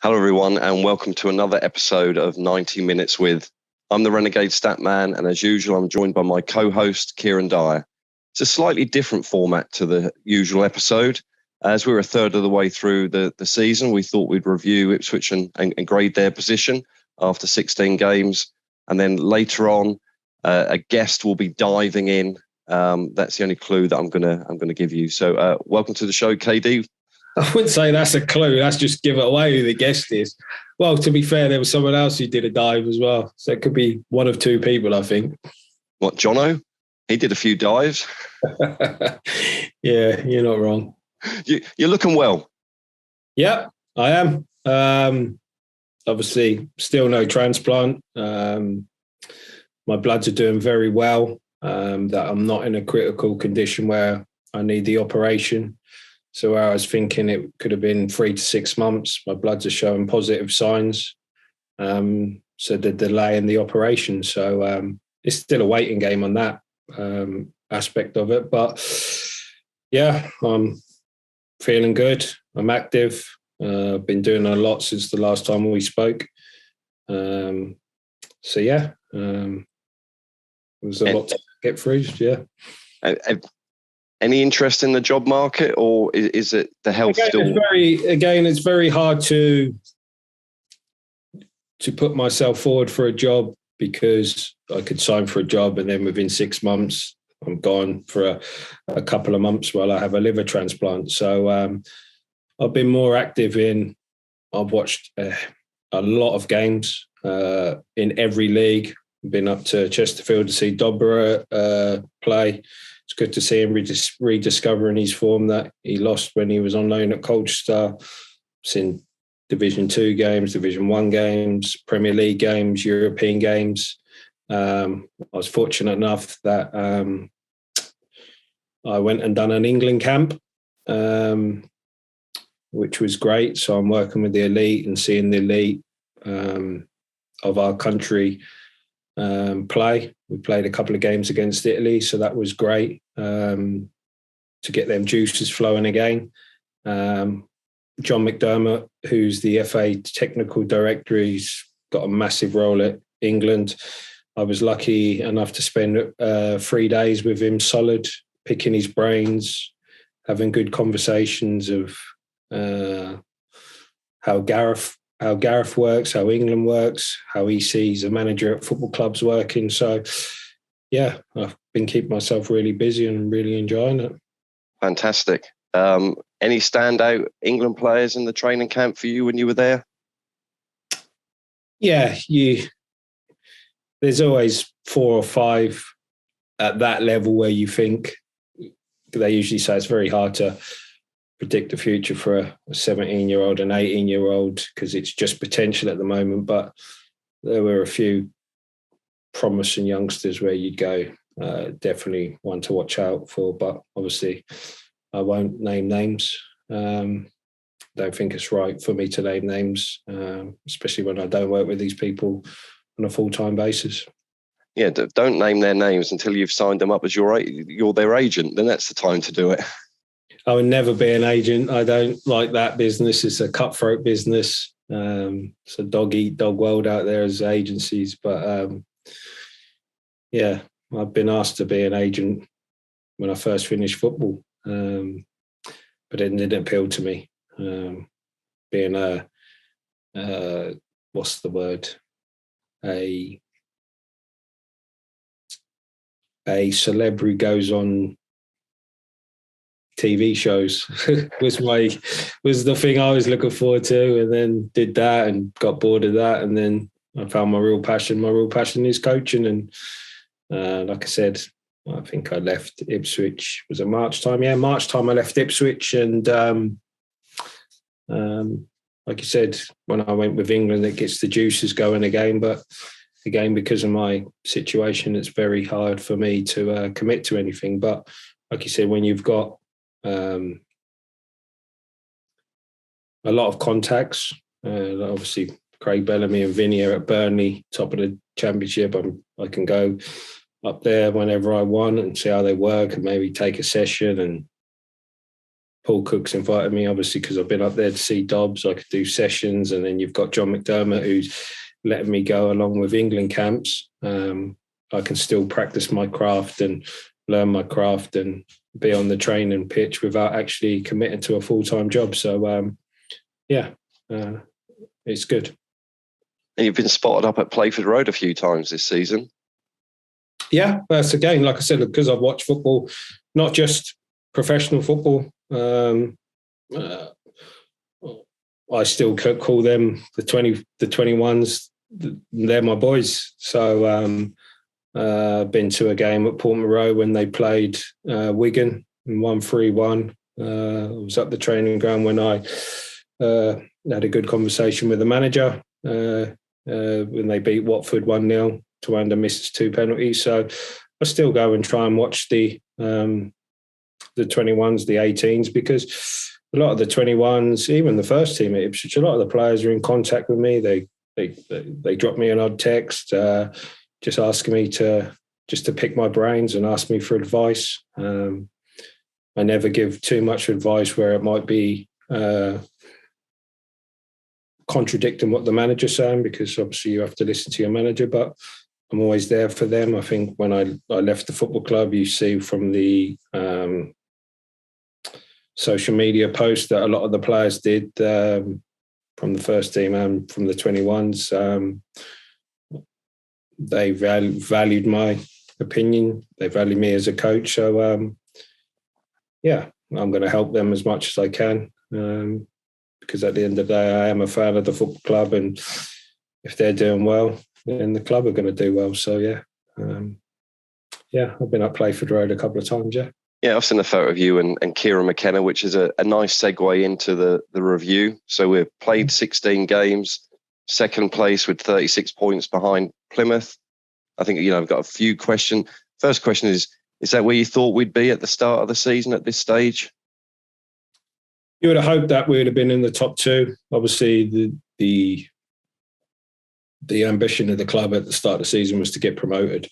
Hello, everyone, and welcome to another episode of 90 Minutes with. I'm the Renegade Statman, and as usual, I'm joined by my co-host, Kieran Dyer. It's a slightly different format to the usual episode. As we're a third of the way through the season, we thought we'd review Ipswich and grade their position after 16 games. And then later on, a guest will be diving in. That's the only clue that I'm gonna give you. So welcome to the show, KD. I wouldn't say that's a clue. That's just give it away who the guest is. Well, to be fair, there was someone else who did a dive as well. So it could be one of two people, I think. What, Jono? He did a few dives. Yeah, you're not wrong. You're looking well. Yeah, I am. Obviously, still no transplant. My bloods are doing very well. That I'm not in a critical condition where I need the operation. So I was thinking it could have been 3 to 6 months. My bloods are showing positive signs. So the delay in the operation. So it's still a waiting game on that aspect of it. But yeah, I'm feeling good. I'm active. I've been doing a lot since the last time we spoke. So yeah, it was a lot to get through. Yeah. Any interest in the job market, or is it the health still? It's very hard to put myself forward for a job because I could sign for a job and then within 6 months I'm gone for a couple of months while I have a liver transplant. So I've been more active I've watched a lot of games in every league. Been up to Chesterfield to see Dobra play. It's good to see him rediscovering his form that he lost when he was on loan at Colchester. Seen Division 2 games, Division 1 games, Premier League games, European games. I was fortunate enough that I went and done an England camp, which was great. So I'm working with the elite and seeing the elite of our country play. We played a couple of games against Italy, so that was great to get them juices flowing again. John McDermott, who's the FA technical director, he's got a massive role at England. I was lucky enough to spend 3 days with him solid, picking his brains, having good conversations of how Gareth works, how England works, how he sees a manager at football clubs working. So, yeah, I've been keeping myself really busy and really enjoying it. Fantastic. Any standout England players in the training camp for you when you were there? Yeah, there's always 4 or 5 at that level where you think, they usually say it's very hard to predict the future for a 17-year-old and 18-year-old because it's just potential at the moment. But there were a few promising youngsters where you'd go, definitely one to watch out for. But obviously, I won't name names. Don't think it's right for me to name names, especially when I don't work with these people on a full-time basis. Yeah, don't name their names until you've signed them up as you're their agent. Then that's the time to do it. I would never be an agent. I don't like that business. It's a cutthroat business. It's a dog-eat-dog world out there as agencies. But, yeah, I've been asked to be an agent when I first finished football. But it didn't appeal to me. Being what's the word? A celeb who goes on TV shows was the thing I was looking forward to, and then did that and got bored of that, and then I found my real passion. My real passion is coaching, and like I said, I think I left Ipswich. Was it March time? Yeah, March time I left Ipswich, and like you said, when I went with England, it gets the juices going again. But again, because of my situation, it's very hard for me to commit to anything. But like you said, when you've got a lot of contacts, obviously Craig Bellamy and Vinny are at Burnley, top of the championship. I can go up there whenever I want and see how they work and maybe take a session and Paul Cook's invited me, obviously, because I've been up there to see Dobbs. I could do sessions, and then you've got John McDermott, who's letting me go along with England camps. I can still practice my craft and learn my craft and be on the training pitch without actually committing to a full-time job. So, it's good. And you've been spotted up at Playford Road a few times this season. Yeah, that's again, like I said, because I've watched football, not just professional football. I still call them the 21s. They're my boys. So been to a game at Portman Road when they played Wigan and won 3-1. I was at the training ground when I had a good conversation with the manager when they beat Watford 1-0. Tawanda misses 2 penalties. So I still go and try and watch the 21s, the 18s, because a lot of the 21s, even the first team at Ipswich, a lot of the players are in contact with me. They drop me an odd text, just asking me to pick my brains and ask me for advice. I never give too much advice where it might be contradicting what the manager's saying, because obviously you have to listen to your manager, but I'm always there for them. I think when I left the football club, you see from the social media posts that a lot of the players did from the first team and from the 21s. They valued my opinion. They value me as a coach. So, I'm going to help them as much as I can, because at the end of the day, I am a fan of the football club, and if they're doing well, then the club are going to do well. So, I've been up Playford Road a couple of times, Yeah, I've seen a photo of you and Kieran McKenna, which is a nice segue into the review. So we've played 16 games, second place with 36 points behind Plymouth. I think, I've got a few questions. First question is that where you thought we'd be at the start of the season at this stage? You would have hoped that we would have been in the top 2. Obviously, the ambition of the club at the start of the season was to get promoted.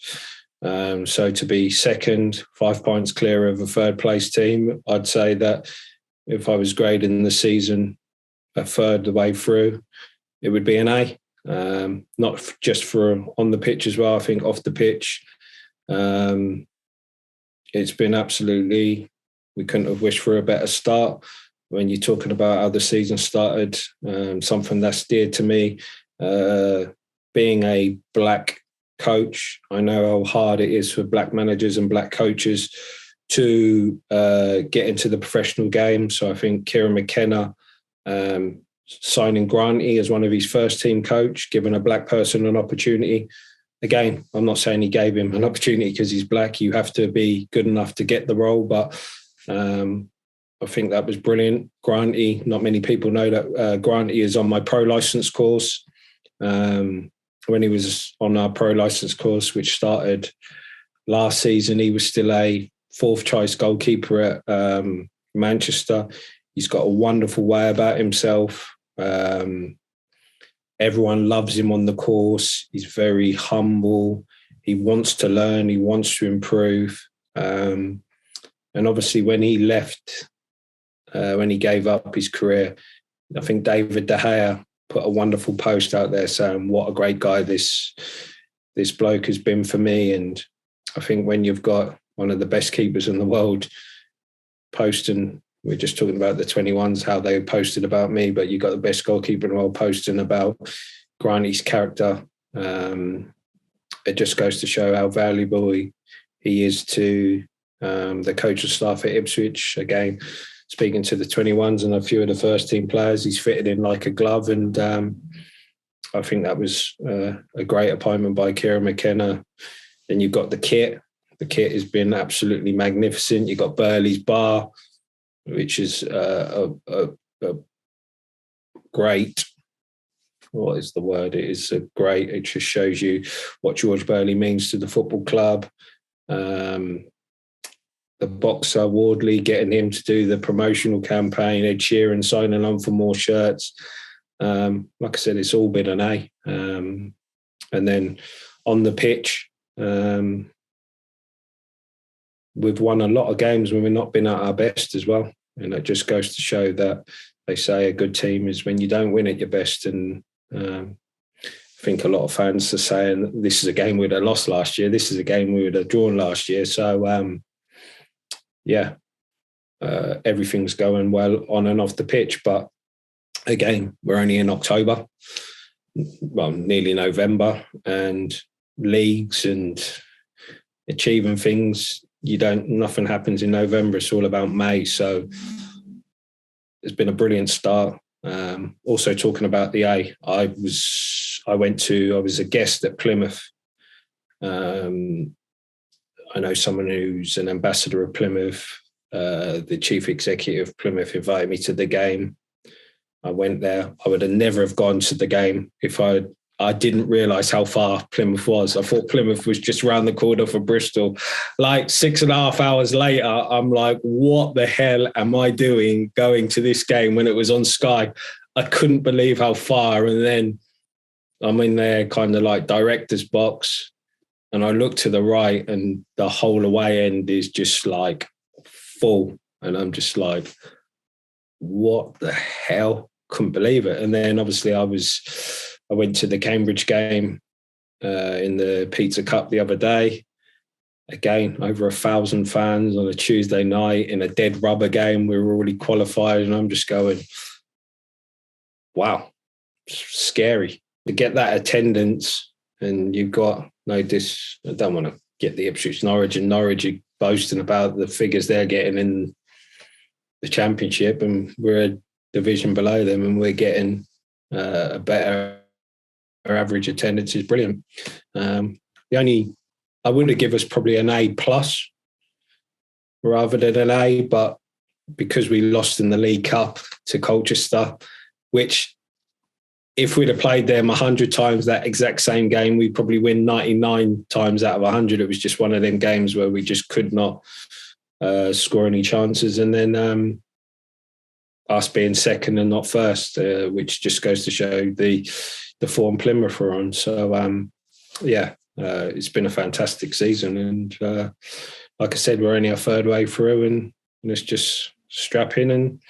So to be second, 5 points clear of a third place team, I'd say that if I was grading the season a third the way through, it would be an A. Not just for on the pitch as well. I think off the pitch, it's been absolutely, we couldn't have wished for a better start. When you're talking about how the season started, something that's dear to me, being a black coach, I know how hard it is for black managers and black coaches to get into the professional game. So I think Kieran McKenna signing Granty as one of his first team coach, giving a black person an opportunity. Again, I'm not saying he gave him an opportunity because he's black. You have to be good enough to get the role, but I think that was brilliant. Granty, not many people know that Granty is on my pro license course. When he was on our pro license course, which started last season, he was still a 4th choice goalkeeper at Manchester. He's got a wonderful way about himself. Everyone loves him on the course. He's very humble. He wants to learn. He wants to improve. And obviously when he left, when he gave up his career, I think David De Gea put a wonderful post out there saying what a great guy this bloke has been for me. And I think when you've got one of the best keepers in the world posting, we're just talking about the 21s, how they posted about me, but you got the best goalkeeper in the world posting about Granty's character. It just goes to show how valuable he is to the coaching staff at Ipswich. Again, speaking to the 21s and a few of the first team players, he's fitted in like a glove. And I think that was a great appointment by Kieran McKenna. Then you've got the kit. The kit has been absolutely magnificent. You've got Burley's bar, which is a great, what is the word? It is a great, it just shows you what George Burley means to the football club. The boxer, Wardley, getting him to do the promotional campaign, Ed Sheeran signing on for more shirts. Like I said, it's all been an A. And then on the pitch, we've won a lot of games when we've not been at our best as well. And it just goes to show that they say a good team is when you don't win at your best. And I think a lot of fans are saying this is a game we would have lost last year. This is a game we would have drawn last year. So, everything's going well on and off the pitch. But again, we're only in October, well, nearly November, and leagues and achieving things, nothing happens in November. It's all about May. So it's been a brilliant start. Also talking about the A, I was a guest at Plymouth. I know someone who's an ambassador of Plymouth. The chief executive of Plymouth invited me to the game. I went there. I would have never have gone to the game if I didn't realise how far Plymouth was. I thought Plymouth was just round the corner from Bristol. Like 6.5 hours later, I'm like, what the hell am I doing going to this game when it was on Sky? I couldn't believe how far. And then I'm in their kind of like director's box, and I look to the right and the whole away end is just like full. And I'm just like, what the hell? Couldn't believe it. And then obviously I went to the Cambridge game in the Pizza Cup the other day. Again, over 1,000 fans on a Tuesday night in a dead rubber game. We were already qualified, and I'm just going, wow, scary to get that attendance. And you've got I don't want to get the Ipswich Norwich, and Norwich are boasting about the figures they're getting in the Championship, and we're a division below them, and we're getting a better average attendance. Is brilliant. I would have given us probably an A+ rather than an A, but because we lost in the League Cup to Colchester, which if we'd have played them 100 times that exact same game, we'd probably win 99 times out of 100. It was just one of them games where we just could not score any chances. And then us being second and not first, which just goes to show the form Plymouth are on. So, it's been a fantastic season. And like I said, we're only a third way through, and let's just strap in and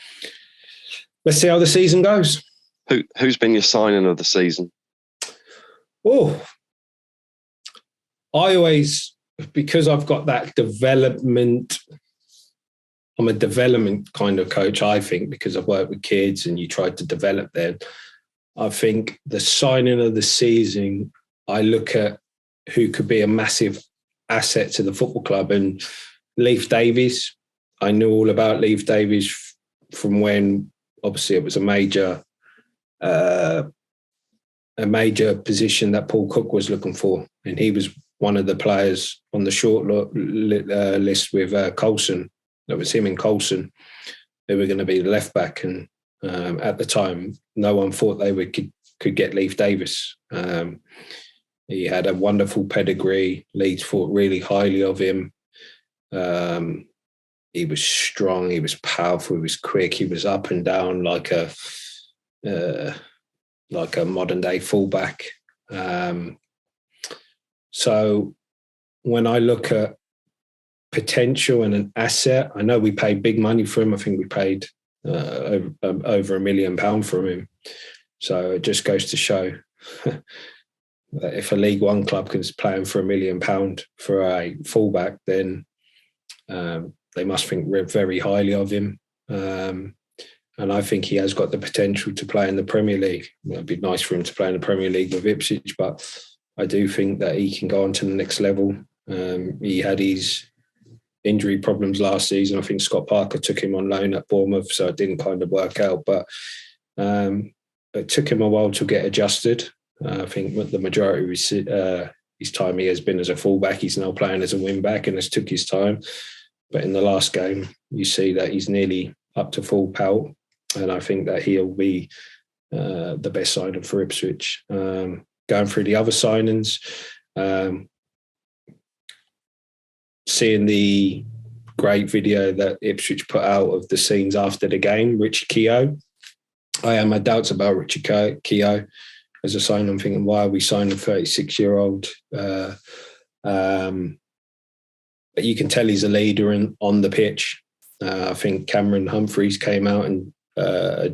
let's see how the season goes. Who's been your signing of the season? Oh, I always, because I've got that development, I'm a development kind of coach, I think, because I've worked with kids and you try to develop them. I think the signing of the season, I look at who could be a massive asset to the football club, and Leif Davies. I knew all about Leif Davies from when, obviously, it was a major position that Paul Cook was looking for, and he was one of the players on the short list with Coulson. That was him and Coulson. They were going to be the left back, and at the time, no one thought they could get Leif Davies. He had a wonderful pedigree. Leeds thought really highly of him. He was strong. He was powerful. He was quick. He was up and down like a modern day fullback. So when I look at potential and an asset, I know we paid big money for him. I think we paid over £1 million for him. So it just goes to show that if a League One club can play him for £1 million for a fullback, then they must think very highly of him. And I think he has got the potential to play in the Premier League. It'd be nice for him to play in the Premier League with Ipswich, but I do think that he can go on to the next level. He had his injury problems last season. I think Scott Parker took him on loan at Bournemouth, so it didn't kind of work out. But it took him a while to get adjusted. I think the majority of his time he has been as a fullback. He's now playing as a wing-back, and it's took his time. But in the last game, you see that he's nearly up to full pelt. And I think that he'll be the best signing for Ipswich. Going through the other signings, seeing the great video that Ipswich put out of the scenes after the game, Richie Keogh. I have my doubts about Richie Keogh as a signing. I'm thinking, why are we signing a 36-year-old? But you can tell he's a leader on the pitch. I think Cameron Humphreys came out and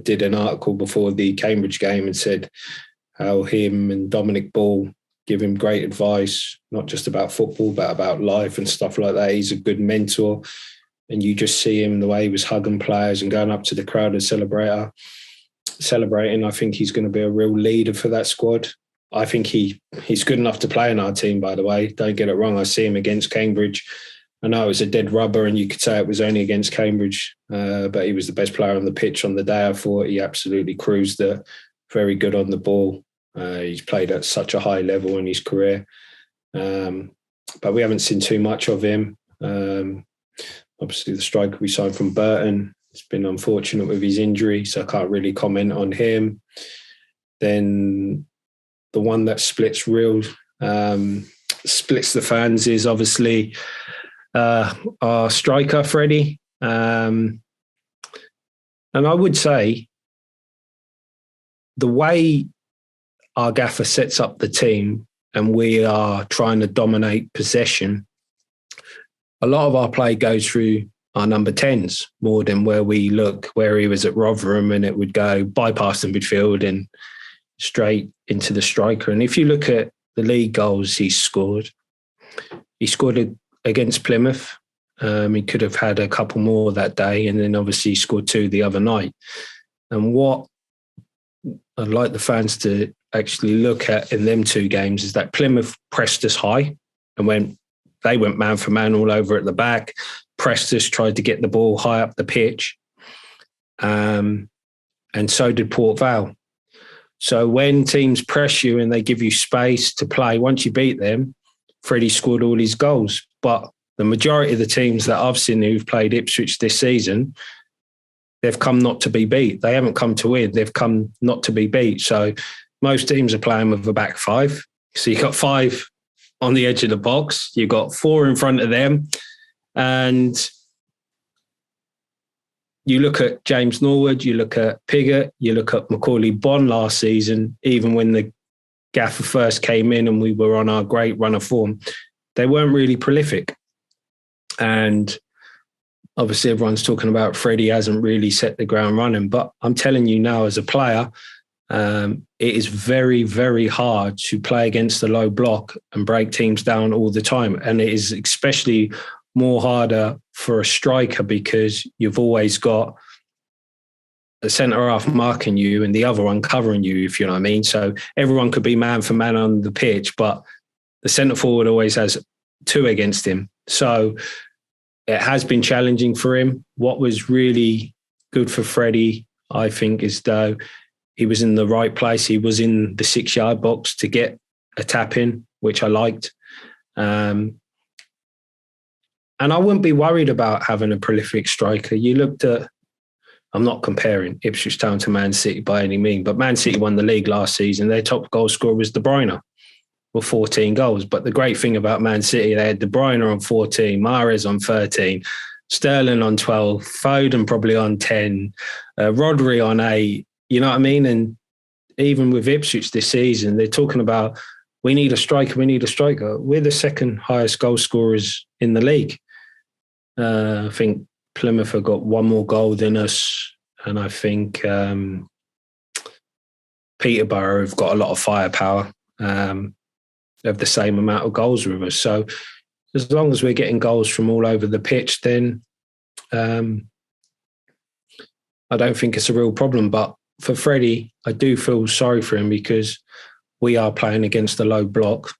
did an article before the Cambridge game and said how him and Dominic Ball give him great advice, not just about football, but about life and stuff like that. He's a good mentor. And you just see him, the way he was hugging players and going up to the crowd and celebrating. I think he's going to be a real leader for that squad. I think he's good enough to play in our team, by the way. Don't get it wrong. I see him against Cambridge. I know it was a dead rubber and you could say it was only against Cambridge, but he was the best player on the pitch on the day. I thought he absolutely cruised it, very good on the ball. He's played at such a high level in his career. But we haven't seen too much of him. Obviously, the striker we signed from Burton, it's been unfortunate with his injury, so I can't really comment on him. Then the one that splits the fans is obviously our striker, Freddie. And I would say the way our gaffer sets up the team and we are trying to dominate possession, a lot of our play goes through our number 10s more than where he was at Rotherham and it would go bypass the midfield and straight into the striker. And if you look at the league goals he scored against Plymouth. He could have had a couple more that day, and then obviously he scored 2 the other night. And what I'd like the fans to actually look at in them 2 games is that Plymouth pressed us high and they went man for man all over at the back, pressed us, tried to get the ball high up the pitch. And so did Port Vale. So when teams press you and they give you space to play, once you beat them, Freddie scored all his goals. But the majority of the teams that I've seen who've played Ipswich this season, they've come not to be beat. They haven't come to win. They've come not to be beat. So most teams are playing with a back 5. So you've got 5 on the edge of the box. You've got 4 in front of them. And you look at James Norwood, you look at Piggott, you look at Macaulay Bonne last season, even when the gaffer first came in and we were on our great run of form, they weren't really prolific. And obviously everyone's talking about Freddie hasn't really set the ground running. But I'm telling you now, as a player, it is very, very hard to play against the low block and break teams down all the time. And it is especially more harder for a striker because you've always got a centre-half marking you and the other one covering you, if you know what I mean. So everyone could be man for man on the pitch, but the centre-forward always has 2 against him. So it has been challenging for him. What was really good for Freddie, I think, is though he was in the right place. He was in the 6-yard box to get a tap in, which I liked. And I wouldn't be worried about having a prolific striker. You looked at, I'm not comparing Ipswich Town to Man City by any means, but Man City won the league last season. Their top goal scorer was De Bruyne with 14 goals. But the great thing about Man City, they had De Bruyne on 14, Mahrez on 13, Sterling on 12, Foden probably on 10, Rodri on 8. You know what I mean? And even with Ipswich this season, they're talking about, we need a striker. We're the second highest goal scorers in the league. I think Plymouth have got 1 more goal than us. And I think Peterborough have got a lot of firepower. Have the same amount of goals with us. So as long as we're getting goals from all over the pitch, then I don't think it's a real problem. But for Freddie, I do feel sorry for him because we are playing against the low block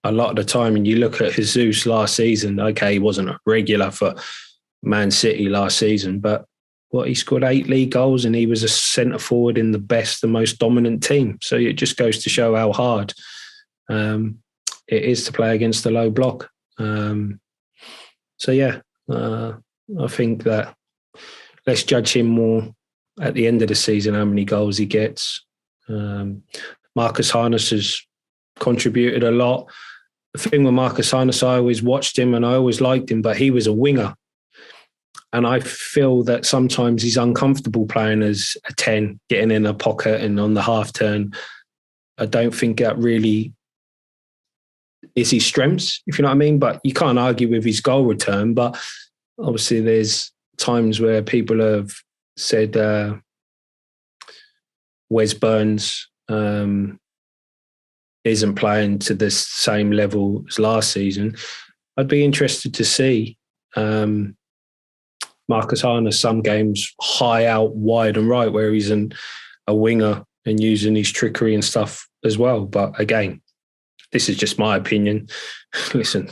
a lot of the time. And you look at Jesus last season, okay, he wasn't a regular for Man City last season, but he scored 8 league goals and he was a centre forward in the best, the most dominant team. So it just goes to show how hard it is to play against the low block. I think that let's judge him more at the end of the season, how many goals he gets. Marcus Harness has contributed a lot. The thing with Marcus Harness, I always watched him and I always liked him, but he was a winger. And I feel that sometimes he's uncomfortable playing as a 10, getting in a pocket and on the half turn. I don't think that really is his strengths, if you know what I mean. But you can't argue with his goal return. But obviously there's times where people have said Wes Burns isn't playing to the same level as last season. I'd be interested to see Marcus Harness some games high out, wide and right, where he's a winger and using his trickery and stuff as well. But again, this is just my opinion. Listen,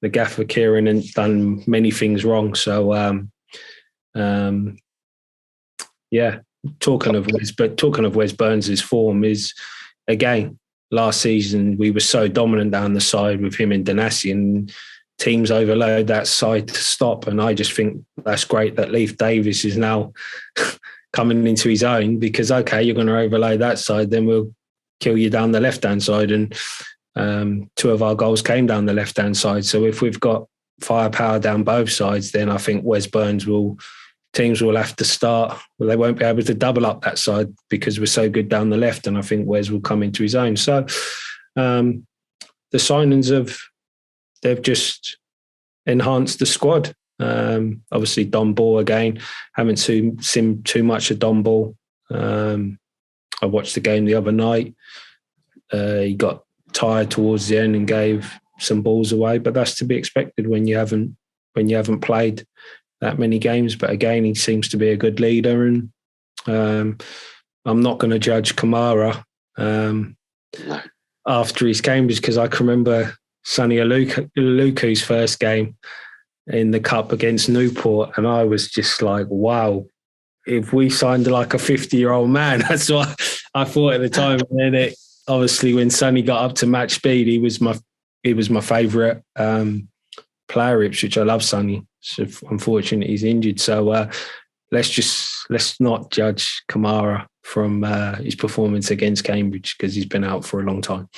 the gaffer Kieran has done many things wrong. So, talking of Wes Burns' form is, again, last season we were so dominant down the side with him and Danasi, and teams overload that side to stop. And I just think that's great that Leif Davis is now coming into his own, because, okay, you're going to overload that side, then we'll kill you down the left-hand side. And 2 of our goals came down the left-hand side. So if we've got firepower down both sides, then I think Wes Burns teams will have to start. Well, they won't be able to double up that side because we're so good down the left. And I think Wes will come into his own. So the signings they've just enhanced the squad. Obviously, Don Ball again. Haven't seen too much of Don Ball. I watched the game the other night. He got tired towards the end and gave some balls away, but that's to be expected when you haven't played that many games. But again, he seems to be a good leader, and I'm not going to judge Kamara after his game, because I can remember Sonny Aluku's first game in the Cup against Newport, and I was just like, wow, if we signed like a 50-year-old man, that's what I thought at the time. And then obviously when Sonny got up to match speed, he was my favourite player, Ipswich. I love Sonny. So unfortunately, he's injured. So let's not judge Kamara from his performance against Cambridge, because he's been out for a long time.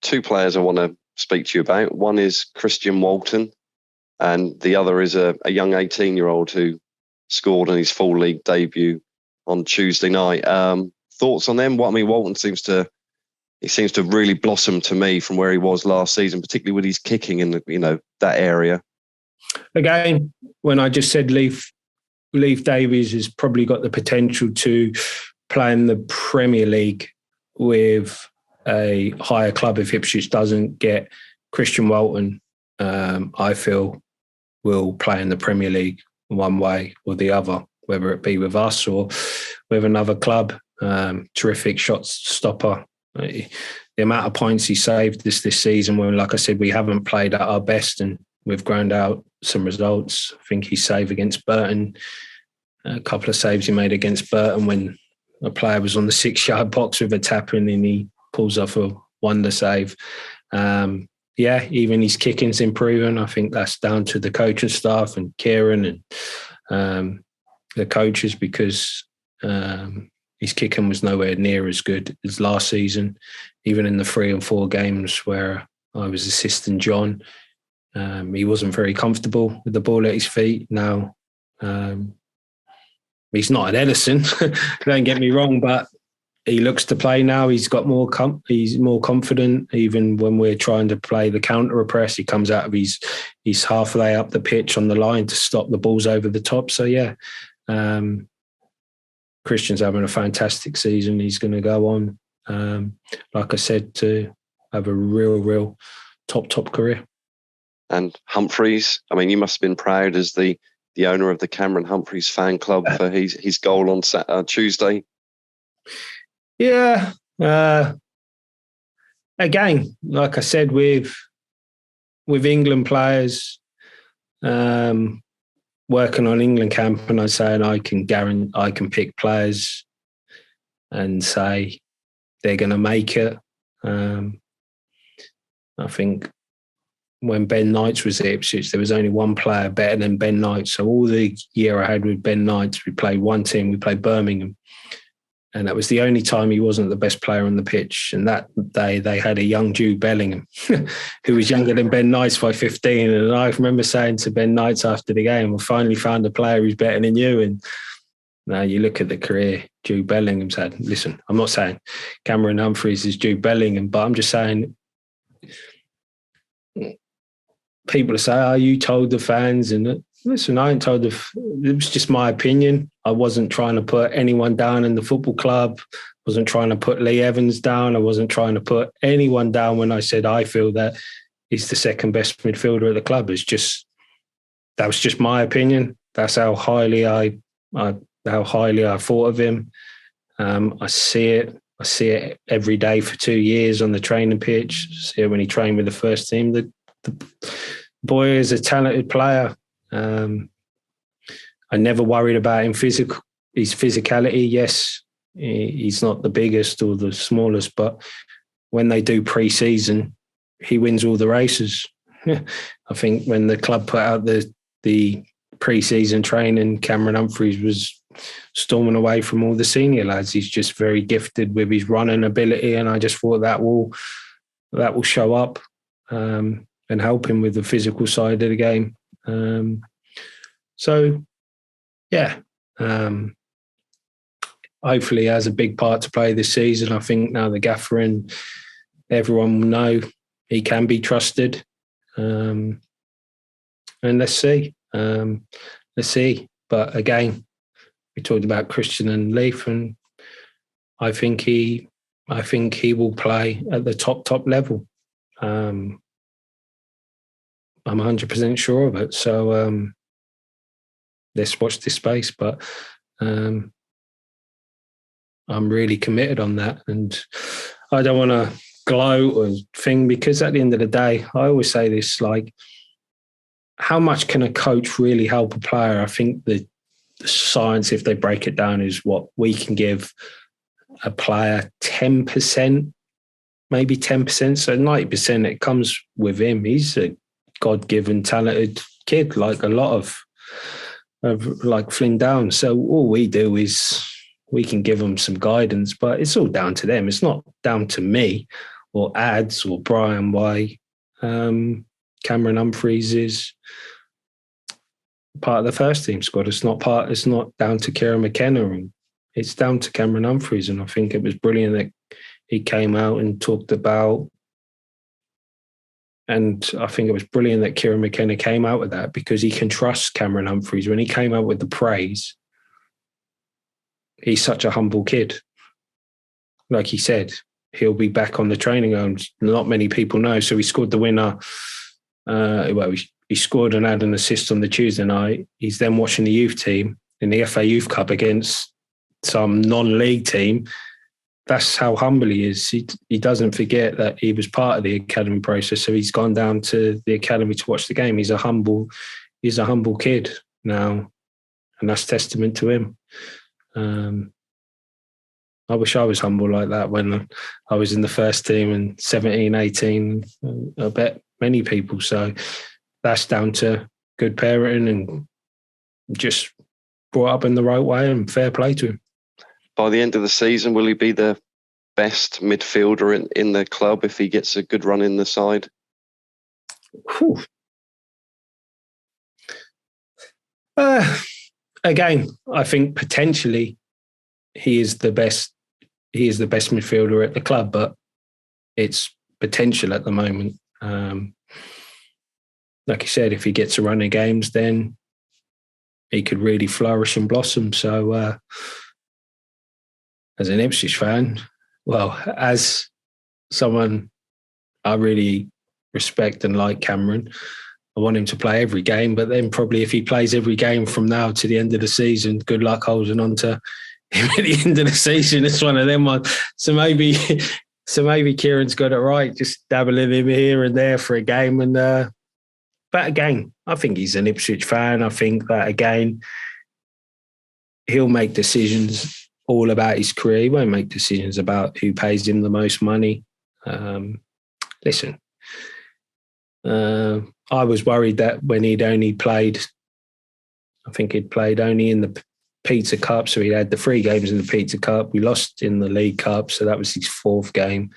Two players I want to speak to you about. One is Christian Walton, and the other is a young 18-year-old who scored on his full league debut on Tuesday night. Thoughts on them? Walton seems to really blossom to me from where he was last season, particularly with his kicking in that area. Again, when I just said Leif Davies has probably got the potential to play in the Premier League with a higher club if Ipswich doesn't get Christian Walton, I feel will play in the Premier League one way or the other, whether it be with us or with another club. Terrific shot stopper. The amount of points he saved this season, when, like I said, we haven't played at our best and we've ground out some results. I think he saved against Burton, a couple of saves he made against Burton when a player was on the 6-yard box with a tap in and he pulls off a wonder save. Even his kicking's improving. I think that's down to the coaching staff and Kieran and the coaches, because his kicking was nowhere near as good as last season. Even in the 3 and 4 games where I was assisting John, he wasn't very comfortable with the ball at his feet. Now, he's not an Edison, don't get me wrong, but he looks to play now. He's got he's more confident. Even when we're trying to play the counter press, he comes out of his halfway up the pitch on the line to stop the balls over the top. So Christian's having a fantastic season. He's going to go on, like I said, to have a real top career. And Humphreys, I mean, you must have been proud as the owner of the Cameron Humphreys fan club for his goal on Tuesday. Yeah. Again, like I said, with England players, working on England camp, and I saying I can pick players and say they're going to make it. I think when Ben Knights was at Ipswich, there was only one player better than Ben Knights. So all the year I had with Ben Knights, we played one team, we played Birmingham. And that was the only time he wasn't the best player on the pitch. And that day they had a young Jude Bellingham who was younger than Ben Knights by 15. And I remember saying to Ben Knights after the game, we finally found a player who's better than you. And now you look at the career Jude Bellingham's had. Listen, I'm not saying Cameron Humphreys is Jude Bellingham, but I'm just saying people say, you told the fans. And Listen, I ain't told it was just my opinion. I wasn't trying to put anyone down in the football club. Wasn't trying to put Lee Evans down. I wasn't trying to put anyone down when I said I feel that he's the second best midfielder at the club. That was just my opinion. That's how highly I thought of him. I see it. I see it every day for 2 years on the training pitch. I see it when he trained with the first team. The boy is a talented player. I never worried about his physicality. Yes, he's not the biggest or the smallest, but when they do pre-season, he wins all the races. I think when the club put out the pre-season training, Cameron Humphreys was storming away from all the senior lads. He's just very gifted with his running ability, and I just thought that will show up and help him with the physical side of the game. Hopefully he has a big part to play this season. I think now the gaffer and everyone will know he can be trusted. And let's see. But again, we talked about Christian and Leaf, and I think he will play at the top level. I'm 100% sure of it. So let's watch this space. But I'm really committed on that, and I don't want to gloat or thing, because at the end of the day, I always say this: like, how much can a coach really help a player? I think the science, if they break it down, is what we can give a player 10%, maybe 10%. So 90% it comes with him. He's a God-given, talented kid, like a lot of like Flynn Downs. So all we do is we can give them some guidance, but it's all down to them. It's not down to me or Ads or Brian why Cameron Humphreys is part of the first team squad. It's not down to Kieran McKenna, and it's down to Cameron Humphreys. And I think it was brilliant that he came out and talked about, and I think it was brilliant that Kieran McKenna came out with that, because he can trust Cameron Humphreys. When he came out with the praise, he's such a humble kid. Like he said, he'll be back on the training grounds. Not many people know. So he scored the winner. He scored and had an assist on the Tuesday night. He's then watching the youth team in the FA Youth Cup against some non-league team. That's how humble he is. He doesn't forget that he was part of the academy process. So he's gone down to the academy to watch the game. He's a humble kid now, and that's testament to him. I wish I was humble like that when I was in the first team in 17, 18. I bet many people. So that's down to good parenting and just brought up in the right way, and fair play to him. By the end of the season, will he be the best midfielder in the club if he gets a good run in the side? Whew. Again, I think potentially he is the best midfielder at the club, but it's potential at the moment. Like you said, if he gets a run of games, then he could really flourish and blossom. So as an Ipswich fan, well, as someone I really respect and like Cameron, I want him to play every game, but then probably if he plays every game from now to the end of the season, good luck holding on to him at the end of the season. It's one of them ones. So maybe Kieran's got it right, just dabbling him here and there for a game. And but again, I think he's an Ipswich fan. I think that, again, he'll make decisions all about his career. He won't make decisions about who pays him the most money. Listen, I was worried that when he'd only played, I think he'd played only in the Pizza Cup, so he had the 3 games in the Pizza Cup. We lost in the League Cup, so that was his 4th game.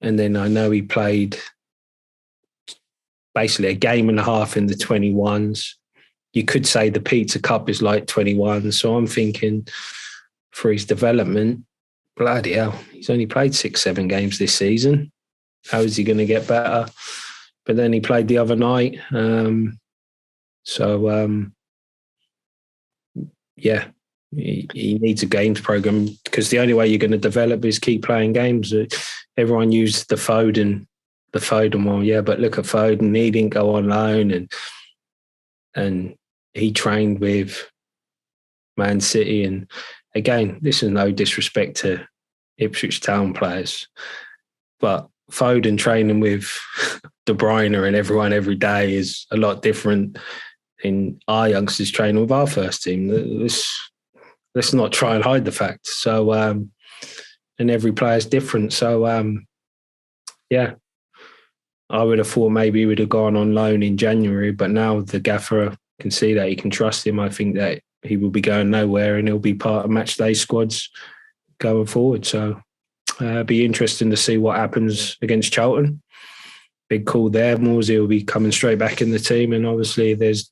And then I know he played basically a game and a half in the 21s. You could say the Pizza Cup is like 21. So I'm thinking for his development, bloody hell, he's only played 6-7 games this season. How is he going to get better? But then he played the other night. So, yeah, he needs a games program, because the only way you're going to develop is keep playing games. Everyone used the Foden one, yeah, but look at Foden. He didn't go on loan, and he trained with Man City. And again, this is no disrespect to Ipswich Town players, but Foden training with De Bruyne and everyone every day is a lot different in our youngsters training with our first team. Let's not try and hide the fact. So, and every player is different. So, yeah, I would have thought maybe he would have gone on loan in January, but now the gaffer can see that he can trust him. I think that he will be going nowhere, and he'll be part of match day squads going forward. So, it'll be interesting to see what happens against Charlton. Big call there. Morsey will be coming straight back in the team, and obviously there's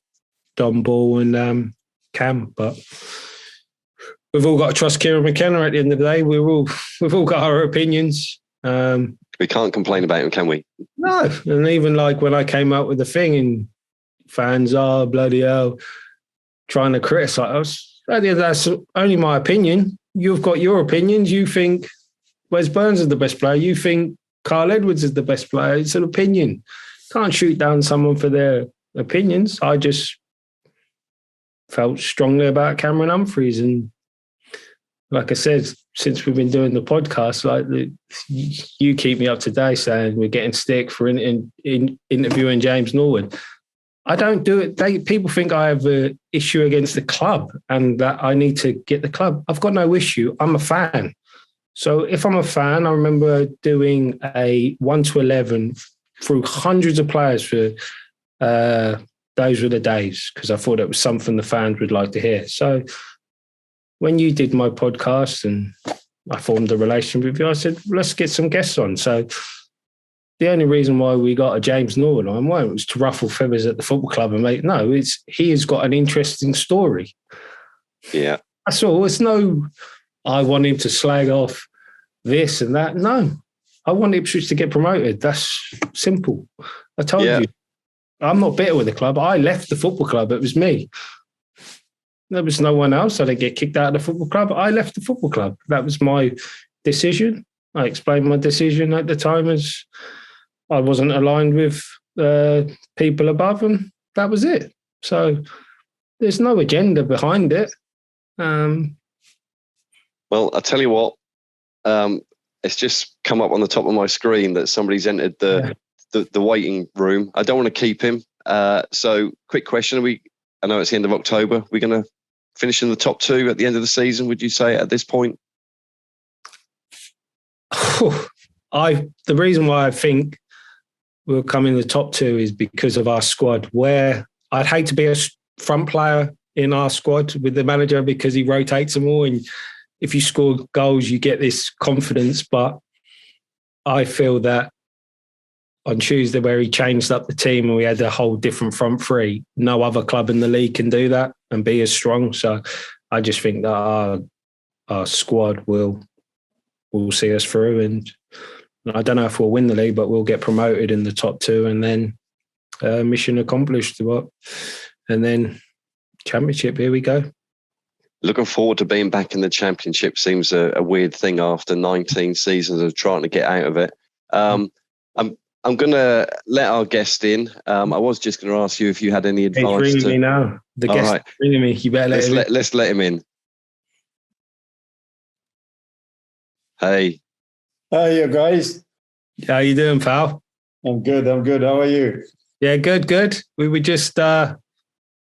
Don Ball and Cam, but we've all got to trust Kieran McKenna at the end of the day. We've all got our opinions. We can't complain about him, can we? No. And even like when I came out with the thing, and fans are bloody hell trying to criticise us, that's only my opinion. You've got your opinions. You think Wes Burns is the best player. You think Carl Edwards is the best player. It's an opinion. Can't shoot down someone for their opinions. I just felt strongly about Cameron Humphreys, and like I said, since we've been doing the podcast, you keep me up to date saying we're getting stick for interviewing James Norwood. I don't do it. People think I have an issue against the club and that I need to get the club. I've got no issue. I'm a fan. So if I'm a fan, I remember doing a 1 to 11 through hundreds of players for those were the days, because I thought it was something the fans would like to hear. So when you did my podcast and I formed a relationship with you, I said, let's get some guests on. So the only reason why we got a James Norwood on was to ruffle feathers at the football club and make, no, he has got an interesting story. Yeah. That's all. It's no, I want him to slag off this and that. No, I want Ipswich to get promoted. That's simple. I told you. I'm not bitter with the club. I left the football club. It was me. There was no one else. I didn't get kicked out of the football club. I left the football club. That was my decision. I explained my decision at the time as I wasn't aligned with people above, and that was it. So there's no agenda behind it. Well, I'll tell you what. It's just come up on the top of my screen that somebody's entered the waiting room. I don't want to keep him. So quick question. I know it's the end of October. We're going to finish in the top two at the end of the season, would you say, at this point? The reason why I think we'll come in the top two is because of our squad, where I'd hate to be a front player in our squad with the manager because he rotates them all. And if you score goals, you get this confidence. But I feel that on Tuesday, where he changed up the team and we had a whole different front three, no other club in the league can do that and be as strong. So I just think that our squad will see us through. And I don't know if we'll win the league, but we'll get promoted in the top two, and then mission accomplished. And then Championship, here we go. Looking forward to being back in the Championship. Seems a weird thing after 19 seasons of trying to get out of it. I'm going to let our guest in. I was just going to ask you if you had any advice. He's ringing me now. The guest is ringing me. You better let him in. Let's let him in. Hey. Hi, guys. How you doing, pal? I'm good. How are you? Yeah, good. We were just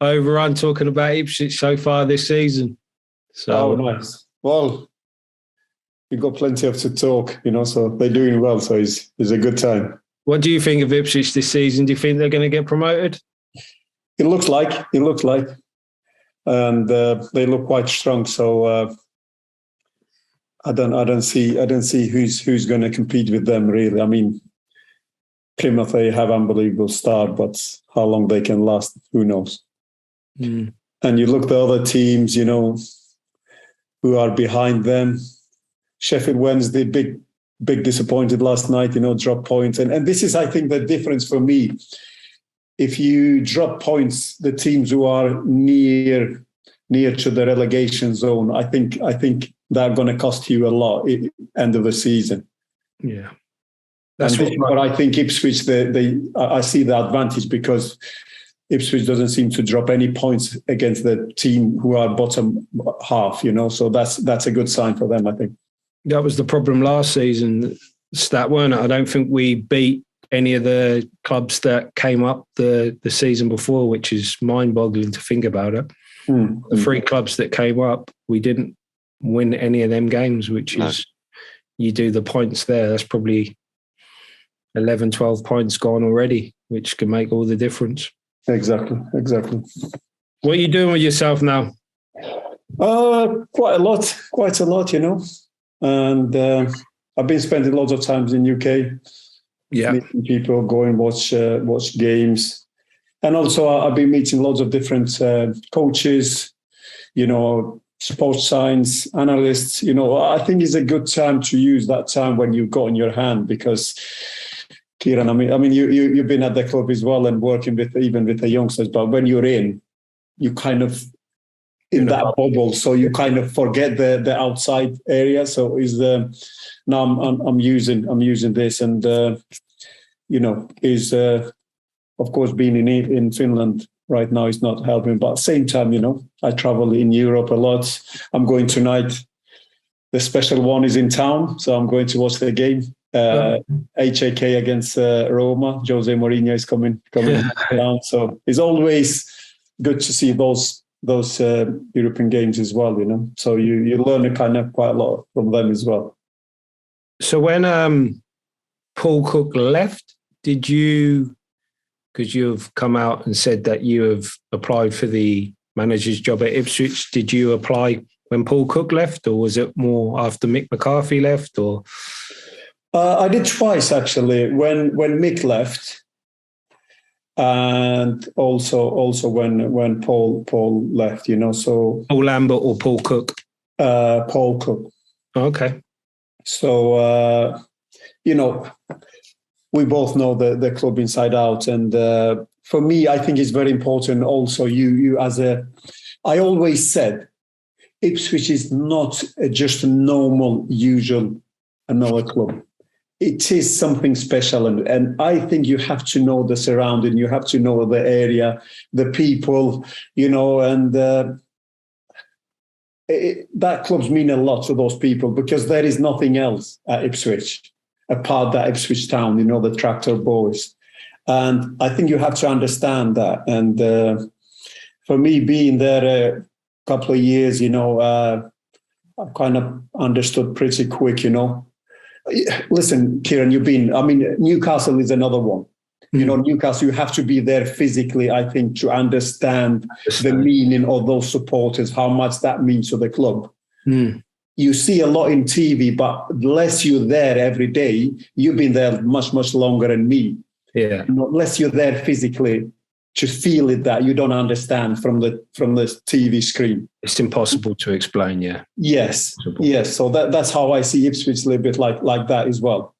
overrun talking about Ipswich so far this season. So nice. Well, we've got plenty of to talk, so they're doing well. So it's a good time. What do you think of Ipswich this season? Do you think they're going to get promoted? It looks like, and they look quite strong. So I don't see who's going to compete with them really. I mean, Plymouth, they have unbelievable start, but how long they can last, who knows? And you look at the other teams, who are behind them. Sheffield Wednesday, big disappointed last night, drop points. And this is, I think, the difference for me. if you drop points, the teams who are near to the relegation zone, I think they're going to cost you a lot at the end of the season. Yeah. That's what I think Ipswich, I see the advantage because Ipswich doesn't seem to drop any points against the team who are bottom half, so that's a good sign for them, I think. That was the problem last season, Stat, weren't it? I don't think we beat any of the clubs that came up the season before, which is mind-boggling to think about it. The 3 clubs that came up, we didn't win any of them games, which is, you do the points there, that's probably 11, 12 points gone already, which can make all the difference. Exactly. What are you doing with yourself now? Quite a lot, and I've been spending lots of times in UK, meeting people, going watch games, and also I've been meeting lots of different coaches, sports science analysts. I think it's a good time to use that time when you've got in your hand, because Kieran, I mean, you've been at the club as well and working with the youngsters, but when you're you kind of in that bubble, so you kind of forget the outside area. So now I'm using this, and of course being in Finland right now is not helping, but at the same time, I travel in Europe a lot. I'm going tonight. The special one is in town, so I'm going to watch the game. HAK against Roma. Jose Mourinho is coming down, so it's always good to see those European games as well. So you learn quite a lot from them as well. So when Paul Cook left, did you? Because you've come out and said that you have applied for the manager's job at Ipswich. Did you apply when Paul Cook left, or was it more after Mick McCarthy left, or? I did twice, actually, when Mick left, and also when Paul left, so Paul Lambert or Paul Cook? Paul Cook. Okay. So we both know the club inside out, and for me, I think it's very important. Also, you I always said, Ipswich is not just a normal, usual another club. It is something special, and I think you have to know the surrounding, you have to know the area, the people, and that clubs mean a lot to those people, because there is nothing else at Ipswich apart that Ipswich Town, the tractor boys, and I think you have to understand that. And for me, being there a couple of years, I kind of understood pretty quick, Listen, Kieran, Newcastle is another one. Newcastle, you have to be there physically, I think, to understand the meaning of those supporters, how much that means to the club. You see a lot in TV, but unless you're there every day, you've been there much, much longer than me. Yeah. Unless you're there physically to feel it, that you don't understand from the TV screen. It's impossible to explain, yeah. Yes. So that's how I see Ipswich a little bit like that as well.